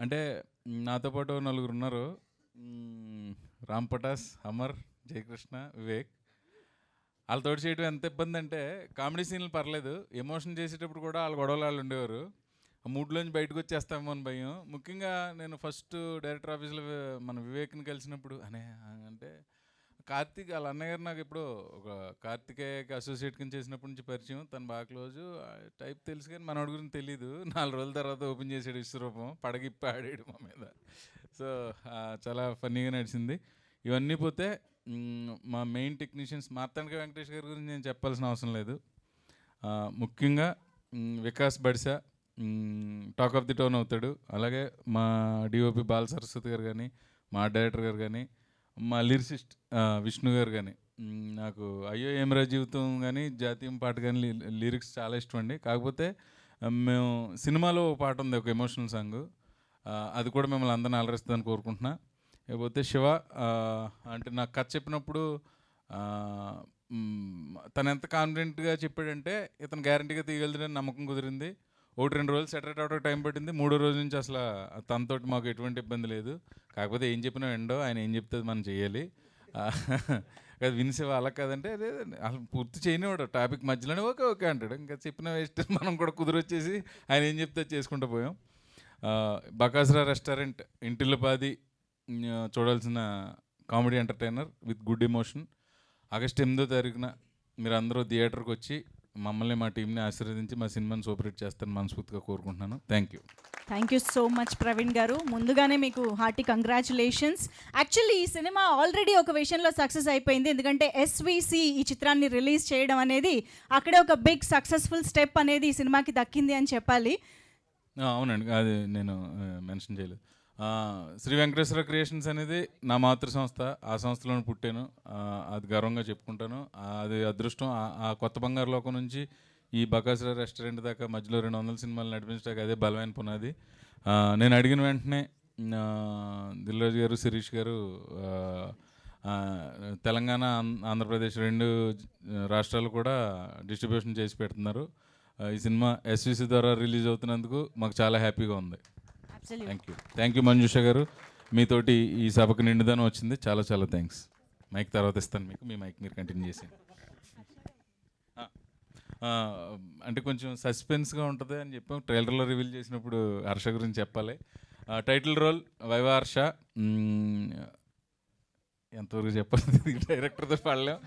అంటే నాతో పాటు 4 ఉన్నారు, రామ్ పటాస్, అమర్, జయకృష్ణ, వివేక్. వాళ్ళతో చేయడం ఎంత ఇబ్బంది అంటే, కామెడీ సీన్లు పర్లేదు, ఎమోషన్ చేసేటప్పుడు కూడా వాళ్ళ గొడవలు వాళ్ళు ఉండేవారు. ఆ మూడ్లోంచి బయటకు వచ్చేస్తామో అని భయం. ముఖ్యంగా నేను ఫస్ట్ డైరెక్టర్ ఆఫీస్లో మన వివేక్ని కలిసినప్పుడు అంటే కార్తీక్ వాళ్ళ అన్నగారు నాకు ఇప్పుడు ఒక కార్తికేయకి అసోసియేట్ కింద చేసినప్పటి నుంచి పరిచయం, తను బాగా క్లోజు టైప్ తెలుసు, కానీ మనోడి గురించి తెలీదు. 4 రోజుల తర్వాత ఓపెన్ చేసాడు విశ్వరూపం, పడగిప్పి ఆడాడు మా మీద. సో చాలా ఫన్నీగా నడిచింది. ఇవన్నీ పోతే మా మెయిన్ టెక్నీషియన్స్ మార్తాండ వెంకటేష్ గారి గురించి నేను చెప్పాల్సిన అవసరం లేదు. ముఖ్యంగా Vikas Badisa talk of the town అవుతాడు. అలాగే మా డిఓపి బాల సరస్వతి గారు కానీ, మా డైరెక్టర్ గారు కానీ, మా లిరిసిస్ట్ విష్ణు గారు కానీ, నాకు అయ్యో ఏమరా జీవితం కానీ, జాతీయం పాట కానీ లిరిక్స్ చాలా ఇష్టం అండి. కాకపోతే మేము సినిమాలో ఒక పాట ఉంది, ఒక ఎమోషనల్ సాంగ్, అది కూడా మిమ్మల్ని అందరిని అలరిస్తుందని కోరుకుంటున్నా. లేకపోతే శివ అంటే నాకు కథ చెప్పినప్పుడు తను ఎంత కాన్ఫిడెంట్గా చెప్పాడంటే, ఇతను గ్యారంటీగా తీయగలుగుతాడని నమ్మకం కుదిరింది. 1-2 రోజులు సెటరేట్ అవడానికి టైం పట్టింది. 3వ రోజు నుంచి అసలు తనతోటి మాకు ఎటువంటి ఇబ్బంది లేదు. కాకపోతే ఏం చెప్పినా ఎండో, ఆయన ఏం చెప్తే మనం చేయాలి. అది వినిసేవా అలా కాదంటే అదే అసలు పూర్తి చేయనివాడు, టాపిక్ మధ్యలోనే ఓకే ఓకే అంటాడు. ఇంకా చెప్పిన వేస్ట్, మనం కూడా కుదిరొచ్చేసి ఆయన ఏం చెప్తే చేసుకుంటూ పోయాం. బకాసురా రెస్టారెంట్ ఇంటిల్లపాది చూడాల్సిన comedy entertainer with good emotion. August 8వ తారీఖున మీరు అందరూ థియేటర్కి వచ్చి మమ్మల్ని మా టీంని ఆశీర్వదించి మా సినిమాని సూపర్ హిట్ చేస్తారని మనస్ఫూర్తిగా కోరుకుంటున్నాను. Thank you so much Praveen గారు. ముందుగానే మీకు హార్టీ కంగ్రాచులేషన్స్. యాక్చువల్లీ ఈ సినిమా ఆల్రెడీ ఒక విషయంలో సక్సెస్ అయిపోయింది. ఎందుకంటే ఎస్విసి ఈ చిత్రాన్ని రిలీజ్ చేయడం అనేది అక్కడే ఒక బిగ్ సక్సెస్ఫుల్ స్టెప్ అనేది ఈ సినిమాకి దక్కింది అని చెప్పాలి. అవునండి, అది నేను మెన్షన్ చేయలేదు. శ్రీ వెంకటేశ్వర క్రియేషన్స్ అనేది నా మాతృ సంస్థ. ఆ సంస్థలోనే పుట్టాను. అది గర్వంగా చెప్పుకుంటాను. అది అదృష్టం. ఆ కొత్త బంగారు లోకం నుంచి ఈ బకాసుర రెస్టారెంట్ దాకా మధ్యలో 200 సినిమాలు నడిపించడానికి అదే బలమైన పునాది. నేను అడిగిన వెంటనే దిల్రాజు గారు, శిరీష్ గారు తెలంగాణ, ఆంధ్రప్రదేశ్ 2 రాష్ట్రాలు కూడా డిస్ట్రిబ్యూషన్ చేసి పెడుతున్నారు. ఈ సినిమా ఎస్విసి ద్వారా రిలీజ్ అవుతున్నందుకు మాకు చాలా హ్యాపీగా ఉంది. థ్యాంక్ యూ మంజుష గారు. మీతోటి ఈ సభకు నిండుదనం వచ్చింది. చాలా చాలా థ్యాంక్స్. మైక్ తర్వాత ఇస్తాను మీకు. మీ మైక్ మీరు కంటిన్యూ చేసి. అంటే కొంచెం సస్పెన్స్గా ఉంటుంది అని చెప్పాం. ట్రైలర్లో రివీల్ చేసినప్పుడు హర్ష గురించి చెప్పాలి. Title role Viva Harsha. ఎంతవరకు చెప్పాలి, డైరెక్టర్తో పడలేం.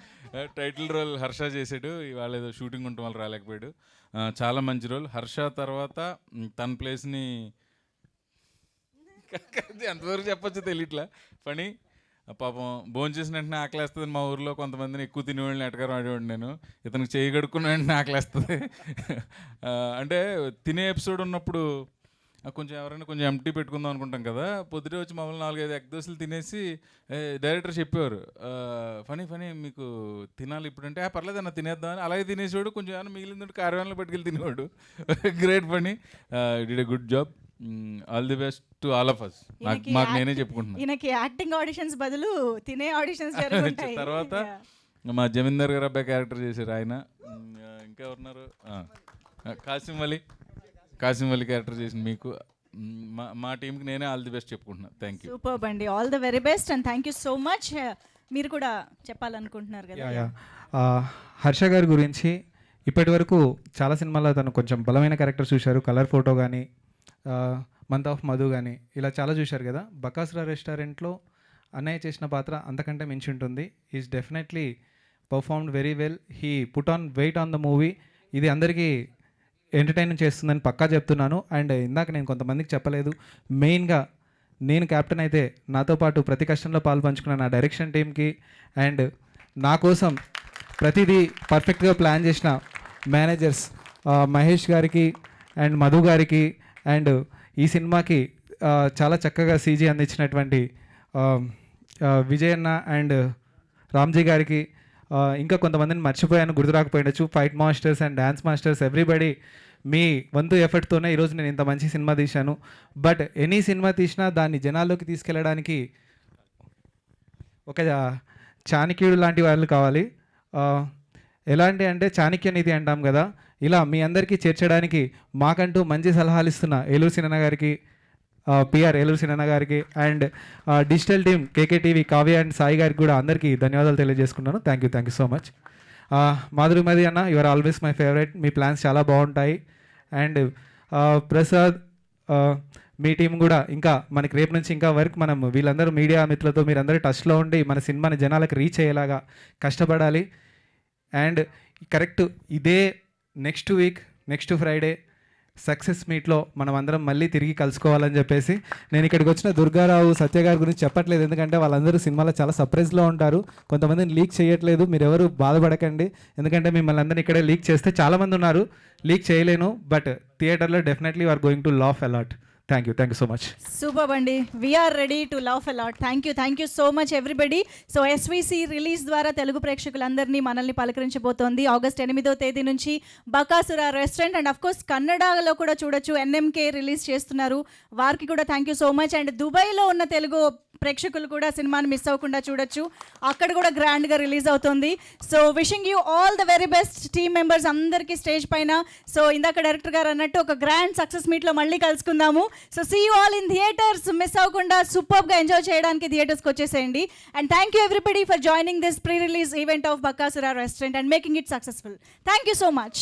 టైటిల్ రోల్ హర్ష చేసాడు. ఇవాళ ఏదో షూటింగ్ ఉండటం వల్ల రాలేకపోయాడు. చాలా మంచి రోల్. హర్ష తర్వాత తన ప్లేస్ని ఎంతవరకు చెప్పచ్చు తెలియట్లా. పని పాపం భోజనం చేసిన వెంటనే ఆకలేస్తుంది. మా ఊర్లో కొంతమందిని ఎక్కువ తినేవాళ్ళని ఎటకారం ఆడేవాడు నేను. ఇతనికి చేయి కడుక్కున్న వెంటనే ఆకలేస్తుంది. అంటే తినే ఎపిసోడ్ ఉన్నప్పుడు కొంచెం ఎవరైనా కొంచెం ఎంటీ పెట్టుకుందాం అనుకుంటాం కదా. పొద్దుటే వచ్చి మమ్మల్ని 4-5 ఎగ్ దోశలు తినేసి డైరెక్టర్ చెప్పేవారు, ఫనీ మీకు తినాలి ఇప్పుడంటే పర్లేదు అన్న తినేద్దామని. అలాగే తినేసేవాడు. కొంచెం ఏమైనా మిగిలిందంటే కార్యాలయంలో పట్టుకెళ్ళి తినేవాడు. Great Phani. Did a good job. All the best to all of us. మాకు నేనే చెప్పుకుంటున్నాను. ఈయనకి యాక్టింగ్ ఆడిషన్స్ బదులు తినే ఆడిషన్స్ జరుగుతాయి. తర్వాత మా జమీందార్ గారు అబ్బాయి క్యారెక్టర్ చేశారు ఆయన. ఇంకా ఉన్నారు కాసిం అలీ క్యారెక్టర్ చేసింది. మీకు మా టీంకి నేనే ఆల్ ది బెస్ట్ చెప్పుకుంటున్నాను. Thank you. సూపర్ అండి. All the very best and thank you so much. మీరు కూడా చెప్పాలనుకుంటున్నారు కదా. హర్ష గారి గురించి ఇప్పటి వరకు చాలా సినిమాల్లో తను కొంచెం బలమైన క్యారెక్టర్ చూశారు. కలర్ ఫోటో కానీ, మంత్ ఆఫ్ మధు కానీ, ఇలా చాలా చూశారు కదా. బకాసుర రెస్టారెంట్లో అన్నయ్య చేసిన పాత్ర అంతకంటే మించి ఉంటుంది. Is definitely performed very well. He put on weight on the movie. ఇది అందరికీ ఎంటర్టైన్ చేస్తుందని పక్కా చెప్తున్నాను. అండ్ ఇందాక నేను కొంతమందికి చెప్పలేదు, మెయిన్గా నేను కెప్టెన్ అయితే నాతో పాటు ప్రతి కష్టంలో పాలు పంచుకున్న నా డైరెక్షన్ టీమ్కి అండ్ నా కోసం ప్రతిదీ పర్ఫెక్ట్గా ప్లాన్ చేసిన మేనేజర్స్ మహేష్ గారికి అండ్ మధు గారికి అండ్ ఈ సినిమాకి చాలా చక్కగా సీజీ అందించినటువంటి విజయన్న అండ్ రామ్జీ గారికి, ఇంకా కొంతమందిని మర్చిపోయాను, గుర్తు రాకపోయిండొచ్చు, fight masters and dance masters, everybody మీ వంతు ఎఫర్ట్తోనే ఈరోజు నేను ఇంత మంచి సినిమా తీశాను. బట్ ఎనీ సినిమా తీసినా దాన్ని జనాల్లోకి తీసుకెళ్ళడానికి ఒక చాణక్యుడు లాంటి వాళ్ళు కావాలి. ఎలాంటి అంటే చాణక్య నీతి అంటాం కదా, ఇలా మీ అందరికీ చేర్చడానికి మాకంటూ మంచి సలహాలు ఇస్తున్న ఏలూరు సినన్న గారికి, పిఆర్ ఏలూరు సినన్న గారికి and digital team KKTV Kavya and Sai గారికి కూడా అందరికీ ధన్యవాదాలు తెలియజేసుకున్నాను. Thank you so much. Madhuri అన్న, you are always my favourite. మీ ప్లాన్స్ చాలా బాగుంటాయి. అండ్ ప్రసాద్, మీ టీం కూడా ఇంకా మనకి రేపు నుంచి ఇంకా వర్క్ మనం వీళ్ళందరూ మీడియా మిత్రులతో మీరందరూ టచ్లో ఉండి మన సినిమాని జనాలకు రీచ్ అయ్యేలాగా కష్టపడాలి. అండ్ కరెక్ట్ ఇదే next week next Friday success మీట్లో మనం అందరం మళ్ళీ తిరిగి కలుసుకోవాలని చెప్పేసి నేను ఇక్కడికి వచ్చిన దుర్గారావు, సత్య గారి గురించి చెప్పట్లేదు, ఎందుకంటే వాళ్ళందరూ సినిమాలో చాలా సర్ప్రైజ్లో ఉంటారు. కొంతమందిని లీక్ చేయట్లేదు, మీరు ఎవరు బాధపడకండి, ఎందుకంటే మిమ్మల్ని అందరినీ ఇక్కడే లీక్ చేస్తే చాలామంది ఉన్నారు, లీక్ చేయలేను. బట్ థియేటర్లో definitely you are going to laugh a lot. Thank you so much. Super అండి. We are ready to love a lot. Thank you so much everybody. So SVC release ద్వారా తెలుగు ప్రేక్షకులందరినీ మనల్ని పలకరించబోతోంది. ఆగస్ట్ 8వ తేదీ నుంచి Bakasura restaurant and of course కన్నడలో కూడా చూడొచ్చు. ఎన్ఎంకే రిలీజ్ చేస్తున్నారు, వారికి కూడా thank you so much. And దుబాయ్లో ఉన్న తెలుగు ప్రేక్షకులు కూడా సినిమాని మిస్ అవ్వకుండా చూడొచ్చు, అక్కడ కూడా గ్రాండ్గా రిలీజ్ అవుతుంది. So wishing you all the very best team members అందరికీ స్టేజ్ పైన. సో ఇందాక డైరెక్టర్ గారు అన్నట్టు ఒక గ్రాండ్ సక్సెస్ మీట్లో మళ్ళీ కలుసుకుందాము. So see you all in theatres. Miss అవ్వకుండా సూపర్గా ఎంజాయ్ చేయడానికి థియేటర్స్కి వచ్చేసేయండి. And thank you everybody for joining this pre release event of Bakasura restaurant and making it successful. Thank you so much.